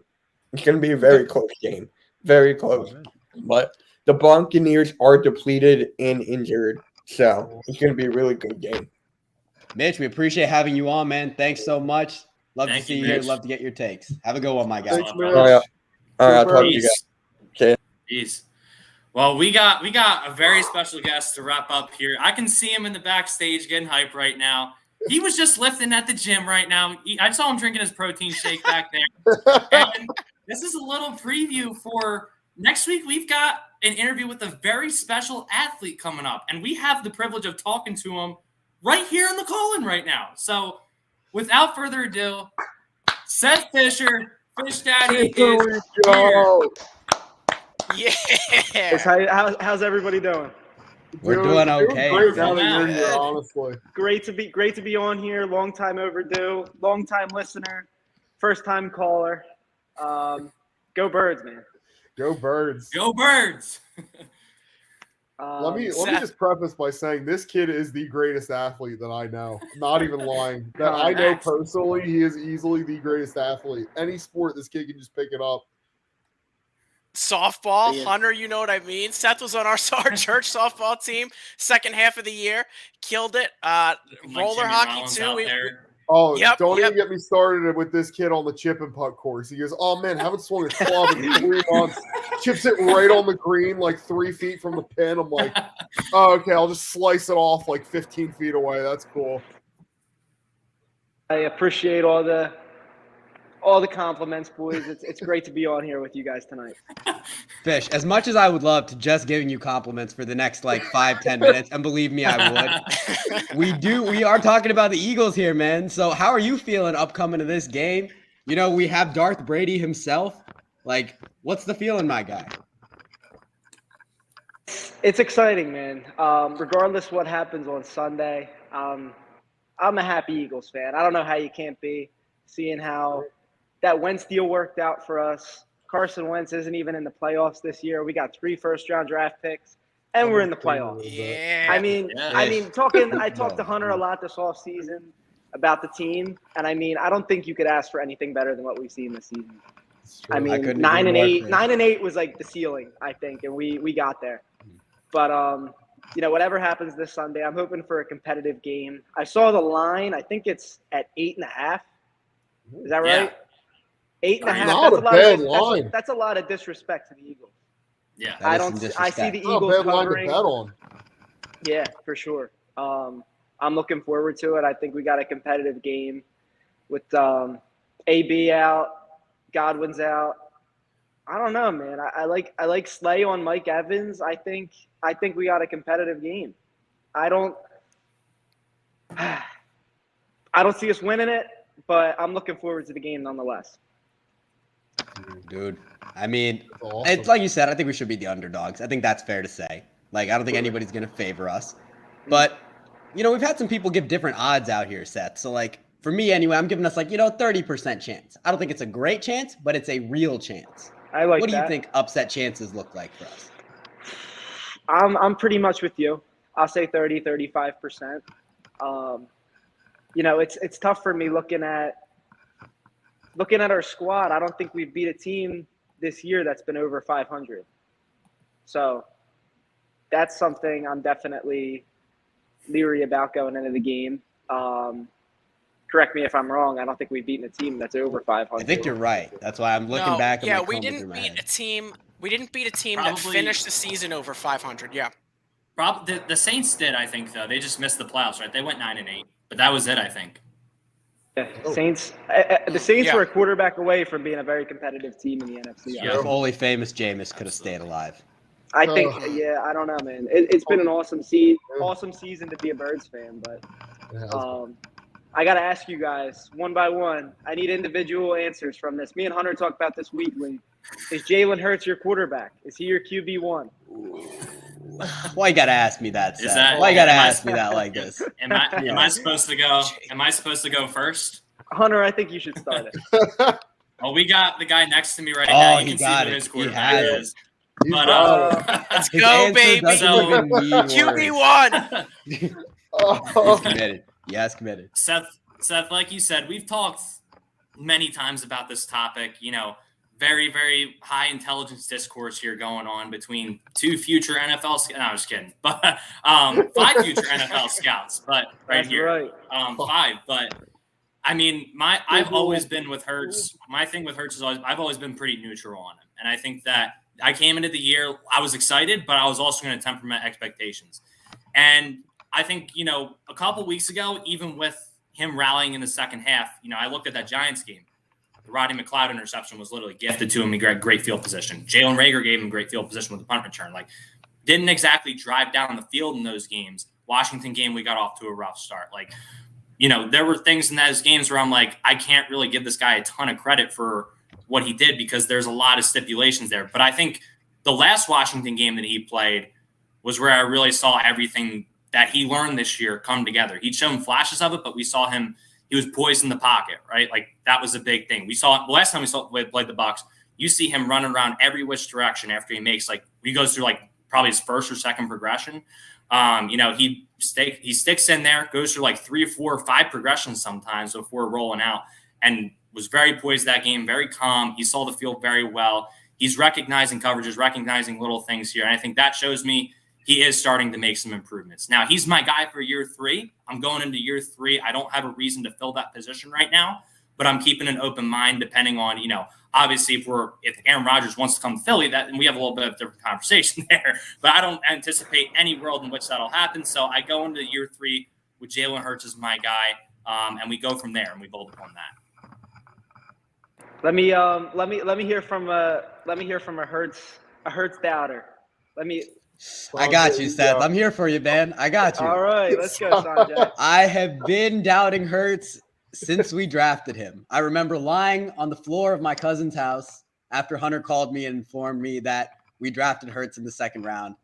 It's going to be a very close game, very close. But the Buccaneers are depleted and injured, so it's going to be a really good game. Mitch, we appreciate having you on, man. Thanks so much. Love to Thank see you, you here. Mitch. Love to get your takes. Have a good one, my guy. Thanks, Mitch. All right, I'll talk to you guys. Okay. Peace. Well, we got a very special guest to wrap up here. I can see him in the backstage getting hype right now. He was just lifting at the gym right now. I saw him drinking his protein shake back there. And this is a little preview for next week. We've got an interview with a very special athlete coming up, and we have the privilege of talking to him right here in the call-in right now. So without further ado, Seth Fisher, Fish Daddy, is here. Yeah. How's everybody doing? We're doing okay. Great now that you're here, honestly. Great to be on here. Long time overdue. Long time listener. First time caller. Go Birds, man. Go Birds. Go Birds. Let me just preface by saying this kid is the greatest athlete that I know. Not even lying. That I know personally, he is easily the greatest athlete. Any sport, this kid can just pick it up. Softball, Yeah. Hunter, you know what I mean? Seth was on our church softball team second half of the year. Killed it. Roller Jimmy hockey, Rollins too. out there. Oh, Yep, don't yep. even get me started with this kid on the chip and putt course. He goes, "Oh man, haven't swung a club in 3 months." Chips it right on the green, 3 feet from the pin. I'm like, "Oh, okay, I'll just slice it off 15 feet away. That's cool." I appreciate all the compliments, boys. It's great to be on here with you guys tonight. Fish, as much as I would love to just giving you compliments for the next 5-10 minutes, and believe me, I would. We are talking about the Eagles here, man. So how are you feeling upcoming to this game? We have Darth Brady himself. What's the feeling, my guy? It's exciting, man. Regardless what happens on Sunday, I'm a happy Eagles fan. I don't know how you can't be, seeing how that Wentz deal worked out for us. Carson Wentz isn't even in the playoffs this year. We got 3 first-round draft picks, and we're in the playoffs. Yeah. I talked to Hunter a lot this offseason about the team, and I don't think you could ask for anything better than what we've seen this season. I mean, couldn't 9-8, agree more, 9-8 was the ceiling, I think, and we got there. But whatever happens this Sunday, I'm hoping for a competitive game. I saw the line. I think it's at 8.5. Is that right? Yeah. 8.5. Not a bad line. That's a lot of disrespect to the Eagles. Yeah. That is some I see disrespect. the Not a Eagles bad line to covering. bet on. Yeah, for sure. I'm looking forward to it. I think we got a competitive game with AB out, Godwin's out. I don't know, man. I like Slay on Mike Evans. I think we got a competitive game. I don't see us winning it, but I'm looking forward to the game nonetheless. Dude, I mean, awesome. it's like you said, I think we should be the underdogs. I think that's fair to say. Like, I don't think anybody's going to favor us. But, we've had some people give different odds out here, Seth. So, like, for me anyway, I'm giving us, 30% chance. I don't think it's a great chance, but it's a real chance. I like What do you that. think upset chances look like for us? I'm pretty much with you. I'll say 30, 35%. It's tough for me looking at our squad. I don't think we've beat a team this year that's been over 500. So that's something I'm definitely leery about going into the game. Correct me if I'm wrong. I don't think we've beaten a team that's over 500. I think you're right. That's why I'm looking back at my we comb didn't through my beat head. a team. We didn't beat a team that Probably- finished the season over 500. Yeah. The Saints did, I think, though. They just missed the playoffs, right? They went 9-8, but that was it, I think. Yeah, Saints. The Saints were a quarterback away from being a very competitive team in the NFC. Yeah, if only famous Jameis could have stayed alive. I think, I don't know, man. It's been an awesome season to be a Birds fan, but I got to ask you guys one by one. I need individual answers from this. Me and Hunter talked about this weekly. Is Jalen Hurts your quarterback? Is he your QB1? Why you gotta ask me that, Seth? that- Why you gotta am I- ask me that like this? Am I supposed to go? Am I supposed to go first? Hunter, I think you should start it. Well, we got the guy next to me right Oh, now. You he can see got who it. his He quarterback had it. is. But Let's His go, answer baby. doesn't even need words. QB1. He's committed. Yes, committed. Seth, like you said, we've talked many times about this topic. Very, very high intelligence discourse here going on between two future NFL scouts. No, I'm just kidding. But 5 future NFL scouts. But That's here, right. 5. But I mean, I've always been with Hurts. My thing with Hurts is I've always been pretty neutral on him, and I think that I came into the year, I was excited, but I was also going to temper my expectations. And I think a couple weeks ago, even with him rallying in the second half, I looked at that Giants game. The Rodney McLeod interception was literally gifted to him. He got great field position. Jalen Reagor gave him great field position with the punt return. Like, didn't exactly drive down the field in those games. Washington game, we got off to a rough start. Like, there were things in those games where I'm like, I can't really give this guy a ton of credit for what he did because there's a lot of stipulations there. But I think the last Washington game that he played was where I really saw everything that he learned this year come together. He'd shown flashes of it, but we saw him. He was poised in the pocket, right? Like, that was a big thing. We saw the last time we played the Bucs. You see him running around every which direction after he makes he goes through probably his first or second progression. He sticks in there, goes through 3 or 4 or 5 progressions sometimes before rolling out, and was very poised that game, very calm. He saw the field very well. He's recognizing coverages, recognizing little things here, and I think that shows me he is starting to make some improvements. Now, he's my guy for year 3. I'm going into year 3. I don't have a reason to fill that position right now, but I'm keeping an open mind depending on, obviously if Aaron Rodgers wants to come to Philly, and we have a little bit of a different conversation there, but I don't anticipate any world in which that'll happen. So I go into year 3 with Jalen Hurts as my guy, and we go from there, and we build upon that. Let me hear from a Hurts doubter. I got you, Seth. I'm here for you, man. I got you. All right, let's go, Sanjay. I have been doubting Hurts since we drafted him. I remember lying on the floor of my cousin's house after Hunter called me and informed me that we drafted Hurts in the second round.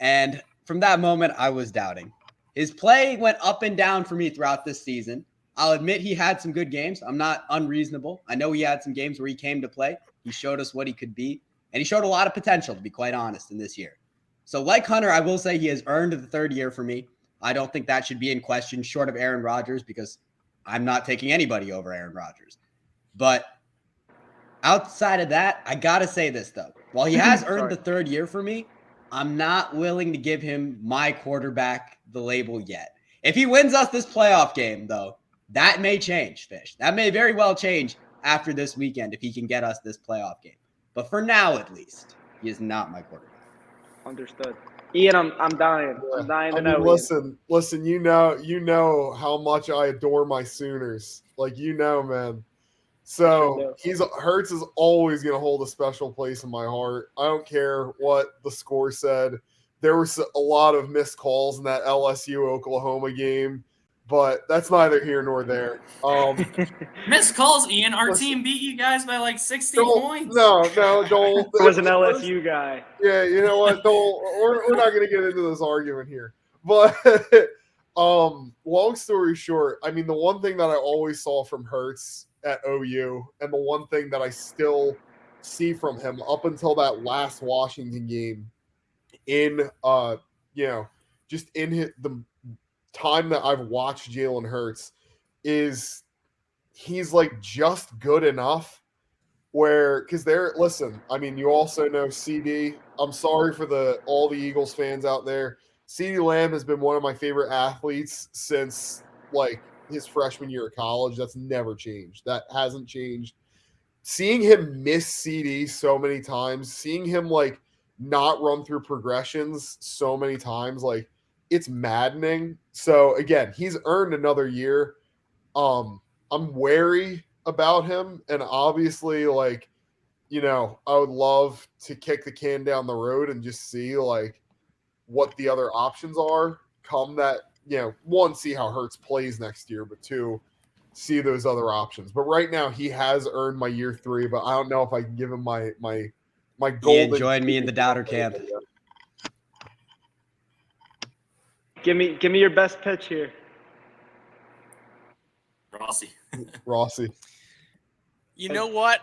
And from that moment, I was doubting. His play went up and down for me throughout this season. I'll admit he had some good games. I'm not unreasonable. I know he had some games where he came to play. He showed us what he could be. And he showed a lot of potential, to be quite honest, in this year. So like Hunter, I will say he has earned the 3rd year for me. I don't think that should be in question short of Aaron Rodgers because I'm not taking anybody over Aaron Rodgers. But outside of that, I got to say this, though. While he has earned the 3rd year for me, I'm not willing to give him my quarterback the label yet. If he wins us this playoff game, though, that may change, Fish. That may very well change after this weekend if he can get us this playoff game. But for now, at least, he is not my quarterback. Understood. Ian, I'm dying. Yeah. I'm dying to I mean, know. listen. You know how much I adore my Sooners. Man. So Hurts is always going to hold a special place in my heart. I don't care what the score said. There was a lot of missed calls in that LSU Oklahoma game, but that's neither here nor there. Missed calls, Ian. Our Listen, team beat you guys by like 60 Don't, points. no, don't. It was an LSU guy. Yeah, you know what? We're not going to get into this argument here. But long story short, I mean, the one thing that I always saw from Hurts at OU, and the one thing that I still see from him up until that last Washington game, in just in the time that I've watched Jalen Hurts, is he's like just good enough where, because listen, I mean, you also know CD. I'm sorry for all the Eagles fans out there. CD Lamb has been one of my favorite athletes since like his freshman year of college. That's never changed. That hasn't changed. Seeing him miss CD so many times, seeing him like not run through progressions so many times, like it's maddening. So again, he's earned another year. I'm wary about him, and obviously, like, I would love to kick the can down the road and just see like what the other options are come that, one, see how Hurts plays next year, but two, see those other options. But right now he has earned my year 3, but I don't know if I can give him my golden. Join me in the doubter camp. Give me your best pitch here. Rossi. You know what?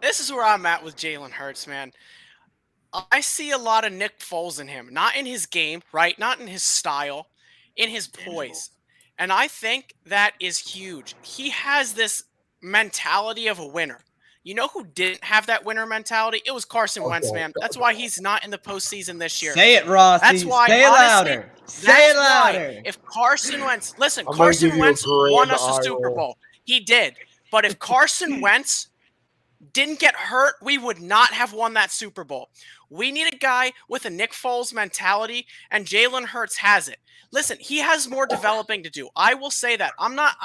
This is where I'm at with Jalen Hurts, man. I see a lot of Nick Foles in him. Not in his game, right? Not in his style, in his poise. And I think that is huge. He has this mentality of a winner. You know who didn't have that winner mentality? It was Carson Wentz, man. That's why he's not in the postseason this year. Say it, Rossi. That's why, Say it honestly, louder. Say it louder. If Carson Wentz, listen, I might Carson give you a Wentz won grand us a eye Super roll. Bowl. He did. But if Carson Wentz didn't get hurt, we would not have won that Super Bowl. We need a guy with a Nick Foles mentality, and Jalen Hurts has it. Listen, he has more developing to do. I will say that. I'm not...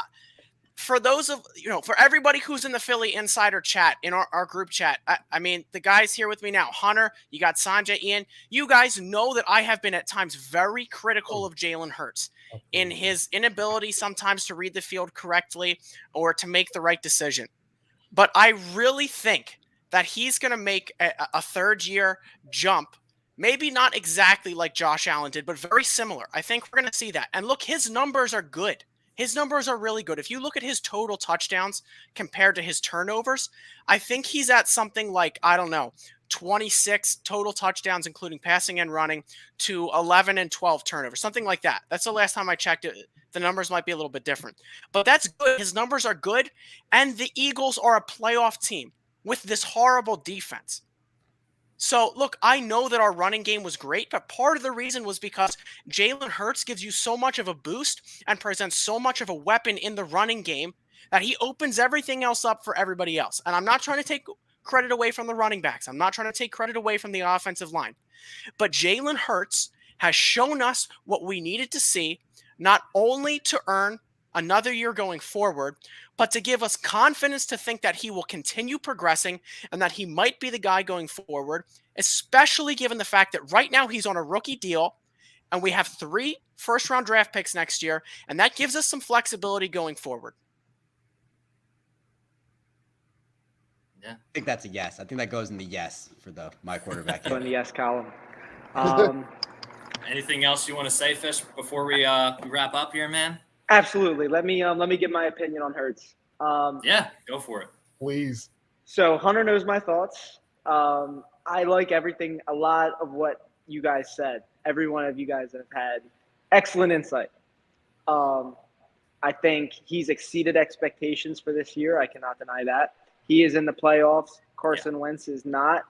For those of, for everybody who's in the Philly Insider chat, in our group chat, I mean, the guys here with me now, Hunter, you got Sanjay, Ian, you guys know that I have been at times very critical of Jalen Hurts in his inability sometimes to read the field correctly or to make the right decision. But I really think that he's going to make a third-year jump, maybe not exactly like Josh Allen did, but very similar. I think we're going to see that. And look, his numbers are good. His numbers are really good. If you look at his total touchdowns compared to his turnovers, I think he's at something like, 26 total touchdowns, including passing and running, to 11 and 12 turnovers, something like that. That's the last time I checked it. The numbers might be a little bit different, but that's good. His numbers are good, and the Eagles are a playoff team with this horrible defense. So, look, I know that our running game was great, but part of the reason was because Jalen Hurts gives you so much of a boost and presents so much of a weapon in the running game that he opens everything else up for everybody else. And I'm not trying to take credit away from the running backs. I'm not trying to take credit away from the offensive line. But Jalen Hurts has shown us what we needed to see, not only to earn another year going forward, but to give us confidence to think that he will continue progressing and that he might be the guy going forward, especially given the fact that right now he's on a rookie deal and we have 3 first-round draft picks next year, and that gives us some flexibility going forward. Yeah, I think that's a yes. I think that goes in the yes for my quarterback. In the yes column. Anything else you want to say, Fish, before we wrap up here, man? Absolutely. Let me give my opinion on Hurts. Yeah, go for it. Please. So Hunter knows my thoughts. I like everything, a lot of what you guys said. Every one of you guys have had excellent insight. I think he's exceeded expectations for this year. I cannot deny that. He is in the playoffs. Carson Wentz is not.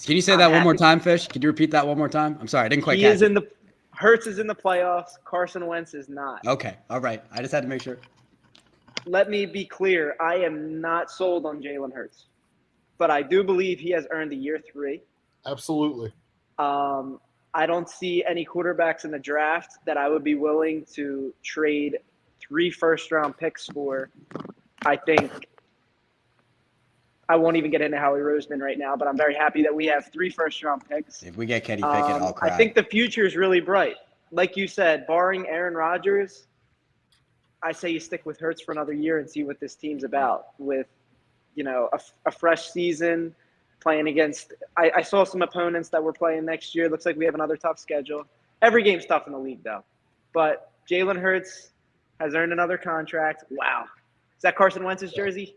Can you say that one more time, Fish? Could you repeat that one more time? I'm sorry, I didn't quite catch it. Hurts is in the playoffs. Carson Wentz is not. Okay. All right. I just had to make sure. Let me be clear. I am not sold on Jalen Hurts, but I do believe he has earned the year 3. Absolutely. I don't see any quarterbacks in the draft that I would be willing to trade 3 first-round picks for. I think I won't even get into Howie Roseman right now, but I'm very happy that we have 3 first-round picks. If we get Kenny Pickett, I'll cry. I think the future is really bright. like you said, barring Aaron Rodgers, I say you stick with Hurts for another year and see what this team's about with, a fresh season playing against – I saw some opponents that we're playing next year. Looks like we have another tough schedule. Every game's tough in the league, though. But Jalen Hurts has earned another contract. Wow. Is that Carson Wentz's jersey?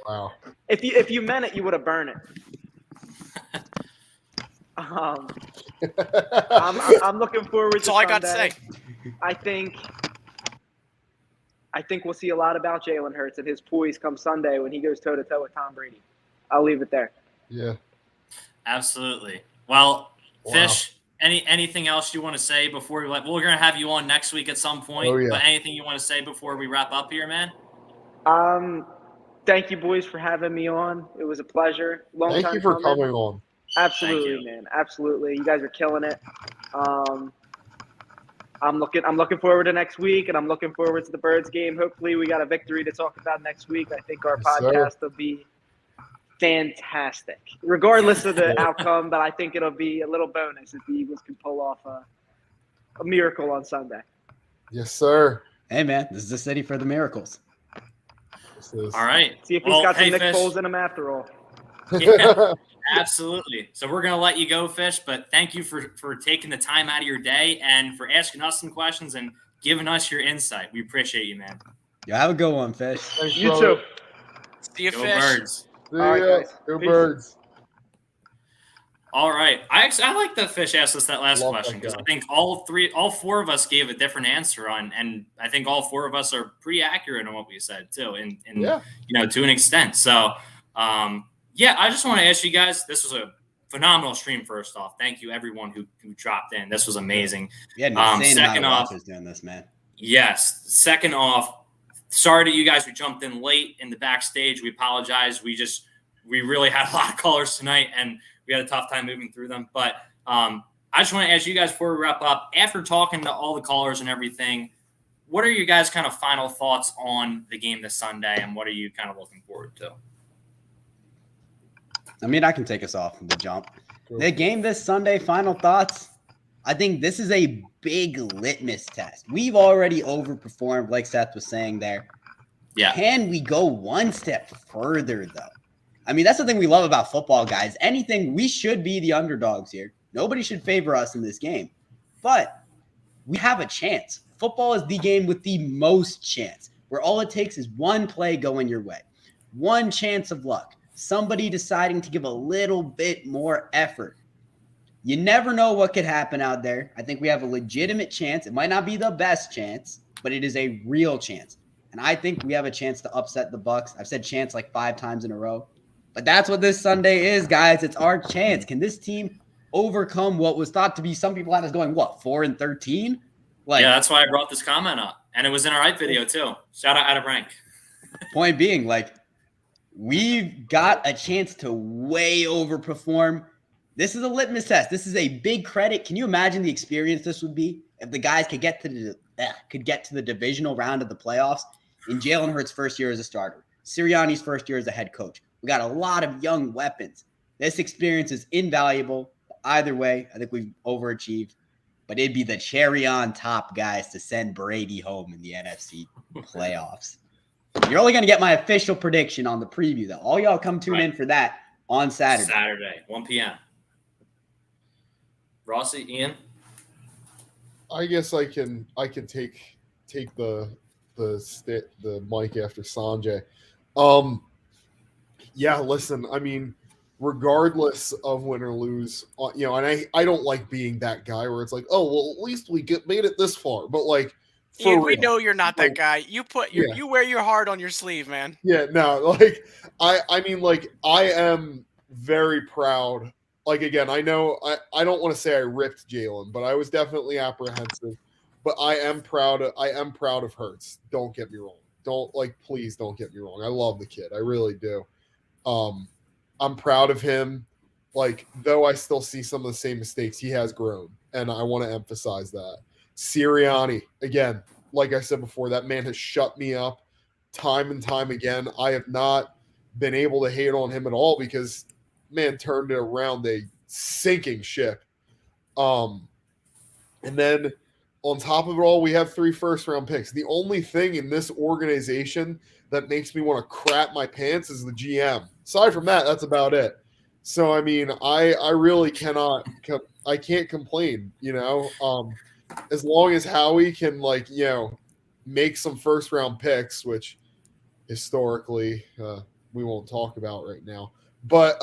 Wow. If you meant it, you would have burned it. I'm looking forward That's to all I got to Sunday. say. I think we'll see a lot about Jalen Hurts and his poise come Sunday when he goes toe-to-toe with Tom Brady. I'll leave it there. Yeah. Absolutely. Well, Wow. Fish, anything else you want to say before we're going to have you on next week at some point, Oh, yeah. but anything you want to say before we wrap up here, man? Thank you, boys, for having me on. It was a pleasure. Long Thank time you for coming. coming on. Absolutely, man. Absolutely. You guys are killing it. I'm looking forward to next week, and I'm looking forward to the Birds game. Hopefully we got a victory to talk about next week. I think our Yes, sir. podcast will be fantastic, regardless of the outcome, but I think it'll be a little bonus if the Eagles can pull off a miracle on Sunday. Yes, sir. Hey, man, this is the city for the miracles. All right. See if he's got some Nick Foles in him after all. Yeah, absolutely. So we're going to let you go, Fish, but thank you for taking the time out of your day and for asking us some questions and giving us your insight. We appreciate you, man. You have a good one, Fish. Thanks, You brother. too. See you, Go Fish. Birds. See All right, ya. guys. Go Peace. Birds. All right. I like that Fish asked us that last Love question that because guy. I think all four of us gave a different answer on, and I think all four of us are pretty accurate on what we said too, and Yeah. to an extent. So, yeah, I just want to ask you guys. This was a phenomenal stream. First off, thank you everyone who dropped in. This was amazing. We had an insane amount Second of off, watchers doing this, man. yes. Second off, sorry to you guys who jumped in late in the backstage. We apologize. We really had a lot of callers tonight, and we had a tough time moving through them. But I just want to ask you guys before we wrap up, after talking to all the callers and everything, what are your guys' kind of final thoughts on the game this Sunday, and what are you kind of looking forward to? I mean, I can take us off the jump. The game this Sunday, final thoughts. I think this is a big litmus test. We've already overperformed, like Seth was saying there. Yeah. Can we go one step further, though? I mean, that's the thing we love about football, guys. Anything, we should be the underdogs here. Nobody should favor us in this game. But we have a chance. Football is the game with the most chance, where all it takes is one play going your way, one chance of luck, somebody deciding to give a little bit more effort. You never know what could happen out there. I think we have a legitimate chance. It might not be the best chance, but it is a real chance. And I think we have a chance to upset the Bucs. I've said chance like 5 times in a row. But that's what this Sunday is, guys. It's our chance. Can this team overcome what was thought to be, some people had us going, 4-13? Yeah, that's why I brought this comment up. And it was in our hype video, too. Shout out of rank. Point being, we've got a chance to way overperform. This is a litmus test. This is a big credit. Can you imagine the experience this would be if the guys could get to the divisional round of the playoffs in Jalen Hurts' first year as a starter, Sirianni's first year as a head coach? We got a lot of young weapons. This experience is invaluable. Either way, I think we've overachieved. But it'd be the cherry on top, guys, to send Brady home in the NFC playoffs. You're only going to get my official prediction on the preview, though. All y'all come tune in for that on Saturday. 1 p.m. Rossi, Ian? I guess I can take the mic after Sanjay. Yeah, listen, I mean, regardless of win or lose, and I don't like being that guy where it's like, oh, well, at least we made it this far. But Ian, we know you're not that guy. You you wear your heart on your sleeve, man. Yeah, no, I mean, I am very proud. Again, I know I don't want to say I ripped Jalen, but I was definitely apprehensive. But I am proud of Hurts. Don't get me wrong. Please don't get me wrong. I love the kid. I really do. I'm proud of him. Though I still see some of the same mistakes, he has grown, and I want to emphasize that. Sirianni, again, like I said before, that man has shut me up time and time again. I have not been able to hate on him at all because man turned it around a sinking ship. And then on top of it all, we have 3 first-round picks. The only thing in this organization that makes me want to crap my pants is the GM. Aside from that, that's about it. So, I mean, I really cannot – I can't complain, as long as Howie can, make some first-round picks, which historically we won't talk about right now. But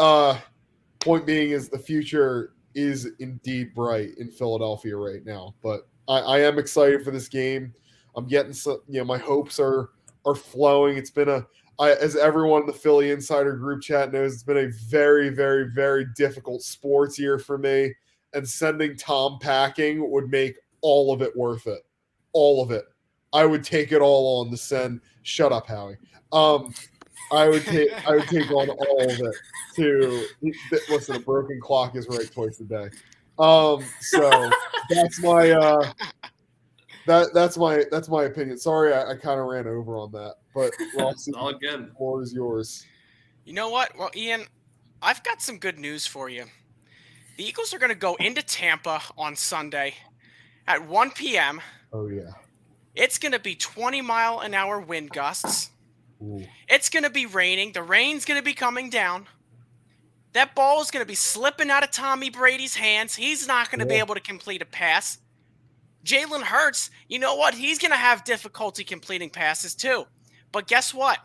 point being is the future is indeed bright in Philadelphia right now. But I am excited for this game. I'm getting some, my hopes are flowing. It's been as everyone in the Philly Insider group chat knows, it's been a very, very, very difficult sports year for me. And sending Tom packing would make all of it worth it. All of it. I would take it all on to send. Shut up, Howie. I would take on all of it to listen. A broken clock is right twice a day. So that's my that's my opinion. Sorry, I kind of ran over on that, but Rossi, all good. The floor is yours. You know what? Well, Ian, I've got some good news for you. The Eagles are going to go into Tampa on Sunday at 1 p.m. Oh yeah. It's going to be 20-mile-an-hour wind gusts. Ooh. It's going to be raining. The rain's going to be coming down. That ball is going to be slipping out of Tommy Brady's hands. He's not going to be able to complete a pass. Jalen Hurts, you know what? He's going to have difficulty completing passes too. But guess what?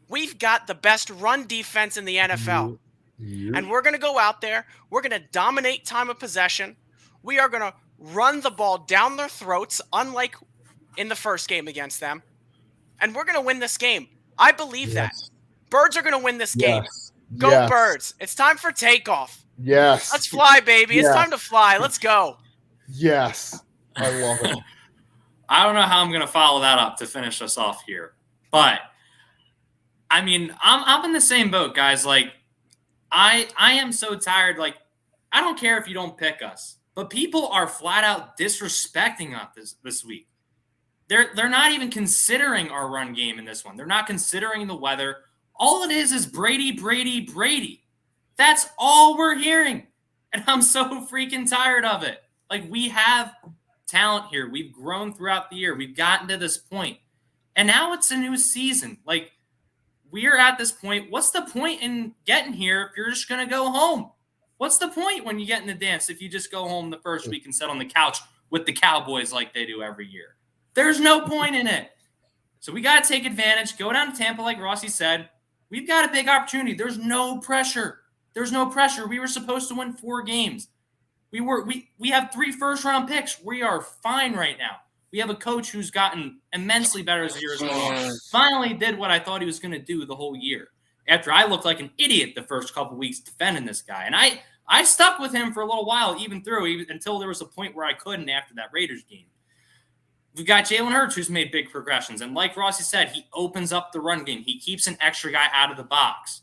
We've got the best run defense in the NFL. And we're going to go out there. We're going to dominate time of possession. We are going to run the ball down their throats, unlike in the first game against them. And we're going to win this game. I believe that. Birds are going to win this game. Go Birds. It's time for takeoff. Yes. Let's fly, baby. It's time to fly. Let's go. Yes. I love it. I don't know how I'm going to follow that up to finish us off here. But, I mean, I'm in the same boat, guys. Like, I am so tired. Like, I don't care if you don't pick us. But people are flat out disrespecting us this week. They're not even considering our run game in this one. They're not considering the weather. All it is Brady, Brady, Brady. That's all we're hearing. And I'm so freaking tired of it. Like, we have talent here. We've grown throughout the year. We've gotten to this point. And now it's a new season. Like, we're at this point. What's the point in getting here if you're just going to go home? What's the point when you get in the dance if you just go home the first week and sit on the couch with the Cowboys like they do every year? There's no point in it. So we got to take advantage. Go down to Tampa like Rossi said. We've got a big opportunity. There's no pressure. There's no pressure. We were supposed to win 4 games. We have 3 first-round picks. We are fine right now. We have a coach who's gotten immensely better as the year has gone on. Finally did what I thought he was going to do the whole year. After I looked like an idiot the first couple weeks defending this guy. And I stuck with him for a little while, until there was a point where I couldn't after that Raiders game. We've got Jalen Hurts, who's made big progressions. And like Rossi said, he opens up the run game. He keeps an extra guy out of the box.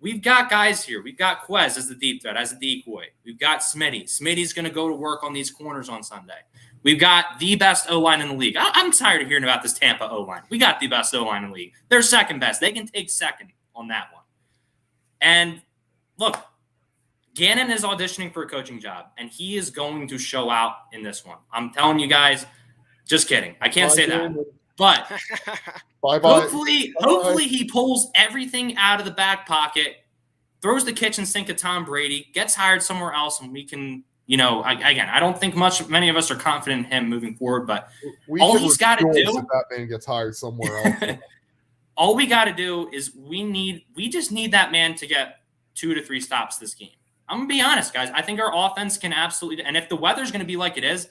We've got guys here. We've got Quez as the deep threat, as a decoy. We've got Smitty. Smitty's going to go to work on these corners on Sunday. We've got the best O-line in the league. I'm tired of hearing about this Tampa O-line. We got the best O-line in the league. They're second best. They can take second on that one. And look, Gannon is auditioning for a coaching job, and he is going to show out in this one. I'm telling you guys, just kidding. I can't say that. But hopefully he pulls everything out of the back pocket, throws the kitchen sink at Tom Brady, gets hired somewhere else, and we can, again, I don't think many of us are confident in him moving forward, but all he's got to do if that man gets hired somewhere else. All we got to do is we just need that man to get 2 to 3 stops this game. I'm going to be honest, guys. I think our offense can absolutely – and if the weather's going to be like it is,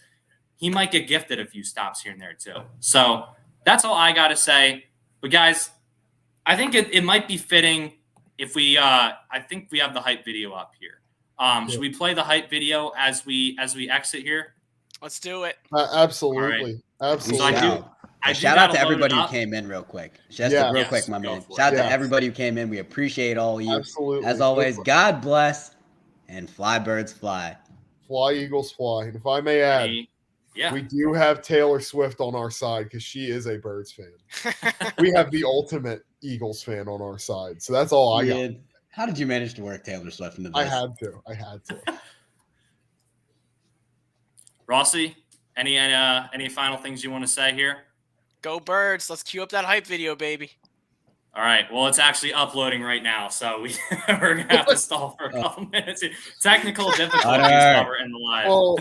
he might get gifted a few stops here and there too. So that's all I got to say. But, guys, I think it might be fitting if we I think we have the hype video up here. Should we play the hype video as we exit here? Let's do it. Absolutely. Right. Absolutely. So shout out to everybody who came in real quick. Real quick, my man. Shout out to everybody who came in. We appreciate all of you. Absolutely. As always, God bless and fly birds fly. Fly Eagles fly. And if I may add, we do have Taylor Swift on our side because she is a Birds fan. We have the ultimate Eagles fan on our side. So that's all I got. How did you manage to work Taylor Swift into this? I had to. Rossi, any final things you want to say here? Go Birds. Let's cue up that hype video, baby. All right. Well, it's actually uploading right now, so we're going to have to stall for a couple minutes. Technical difficulties while we're in the live. Well,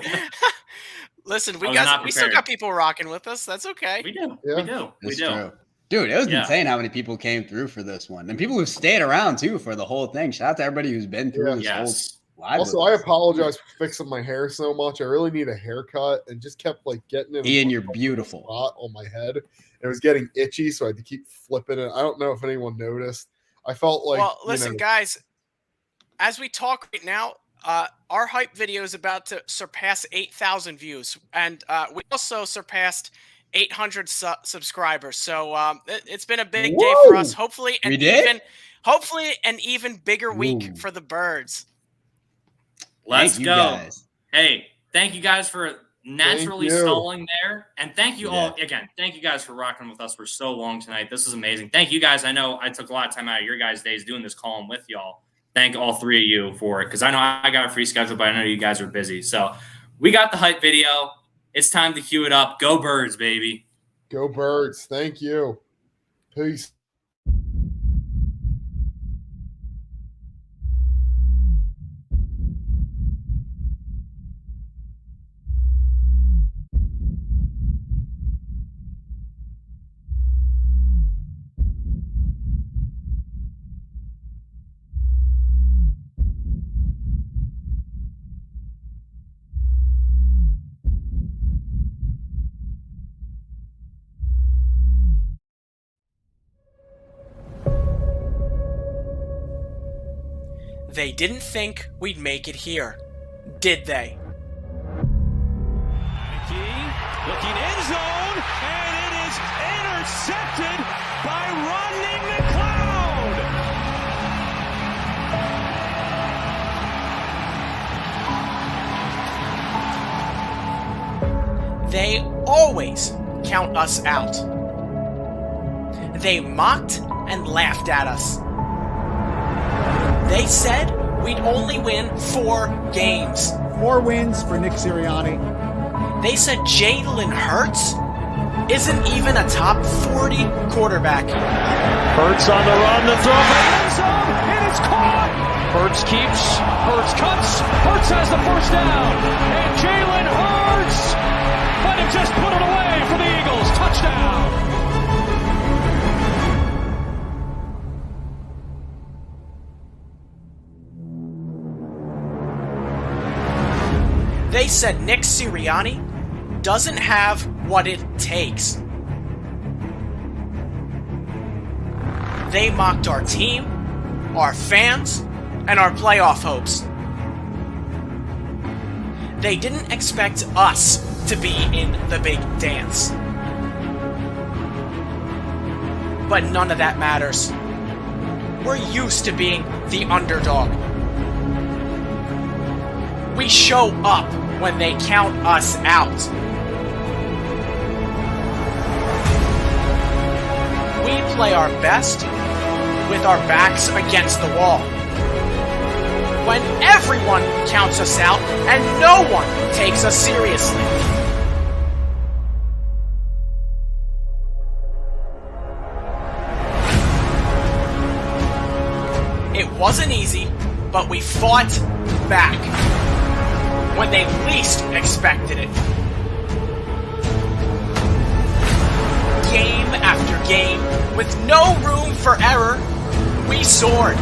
listen, we still got people rocking with us. That's okay. We do. Yeah. We do. It's true. Dude, it was insane how many people came through for this one. And people who stayed around, too, for the whole thing. Shout out to everybody who's been through this whole live. Also, I apologize for fixing my hair so much. I really need a haircut and just kept, like, getting it. Ian, you're beautiful. Spot on my head. It was getting itchy, so I had to keep flipping it. I don't know if anyone noticed. I felt like... Well, listen, guys, as we talk right now, our hype video is about to surpass 8,000 views. And we also surpassed 800 subscribers. So it's been a big day for us. Hopefully an even bigger week for the Birds. Let's go. Guys. Hey, thank you guys for naturally stalling there. And thank you all again. Thank you guys for rocking with us for so long tonight. This is amazing. Thank you guys. I know I took a lot of time out of your guys' days doing this call with y'all. Thank all three of you for it, because I know I got a free schedule, but I know you guys are busy. So we got the hype video. It's time to cue it up. Go Birds, baby. Go Birds. Thank you. Peace. They didn't think we'd make it here, did they? Looking end zone, and it is intercepted by Rodney McLeod. They always count us out. They mocked and laughed at us. They said we'd only win 4 games. 4 wins for Nick Sirianni. They said Jalen Hurts isn't even a top 40 quarterback. Hurts on the run, the throw for the end zone, and it's caught. Hurts keeps, Hurts cuts, Hurts has the first down, and Jalen Hurts might have just put it away for the Eagles. Touchdown. They said Nick Sirianni doesn't have what it takes. They mocked our team, our fans, and our playoff hopes. They didn't expect us to be in the big dance. But none of that matters. We're used to being the underdog. We show up when they count us out. We play our best with our backs against the wall. When everyone counts us out and no one takes us seriously. It wasn't easy, but we fought back when they least expected it. Game after game, with no room for error, we soared.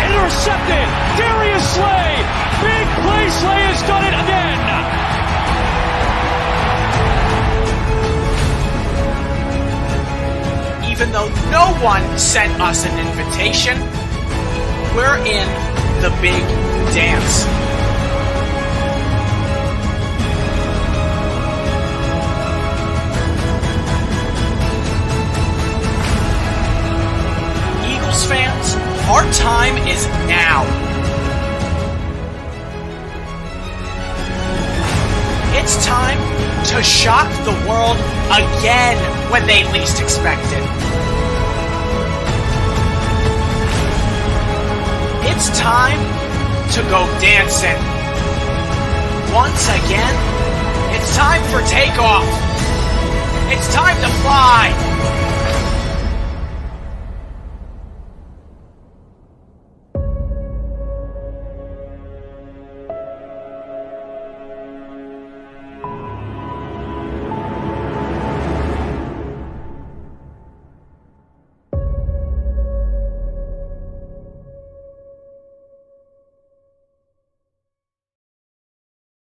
Intercepted! Darius Slay! Big play, Slay has done it again! Even though no one sent us an invitation, we're in the big dance. Eagles fans, our time is now. It's time to shock the world again when they least expect it. it's time to go dancing. Once again, it's time for takeoff. It's time to fly.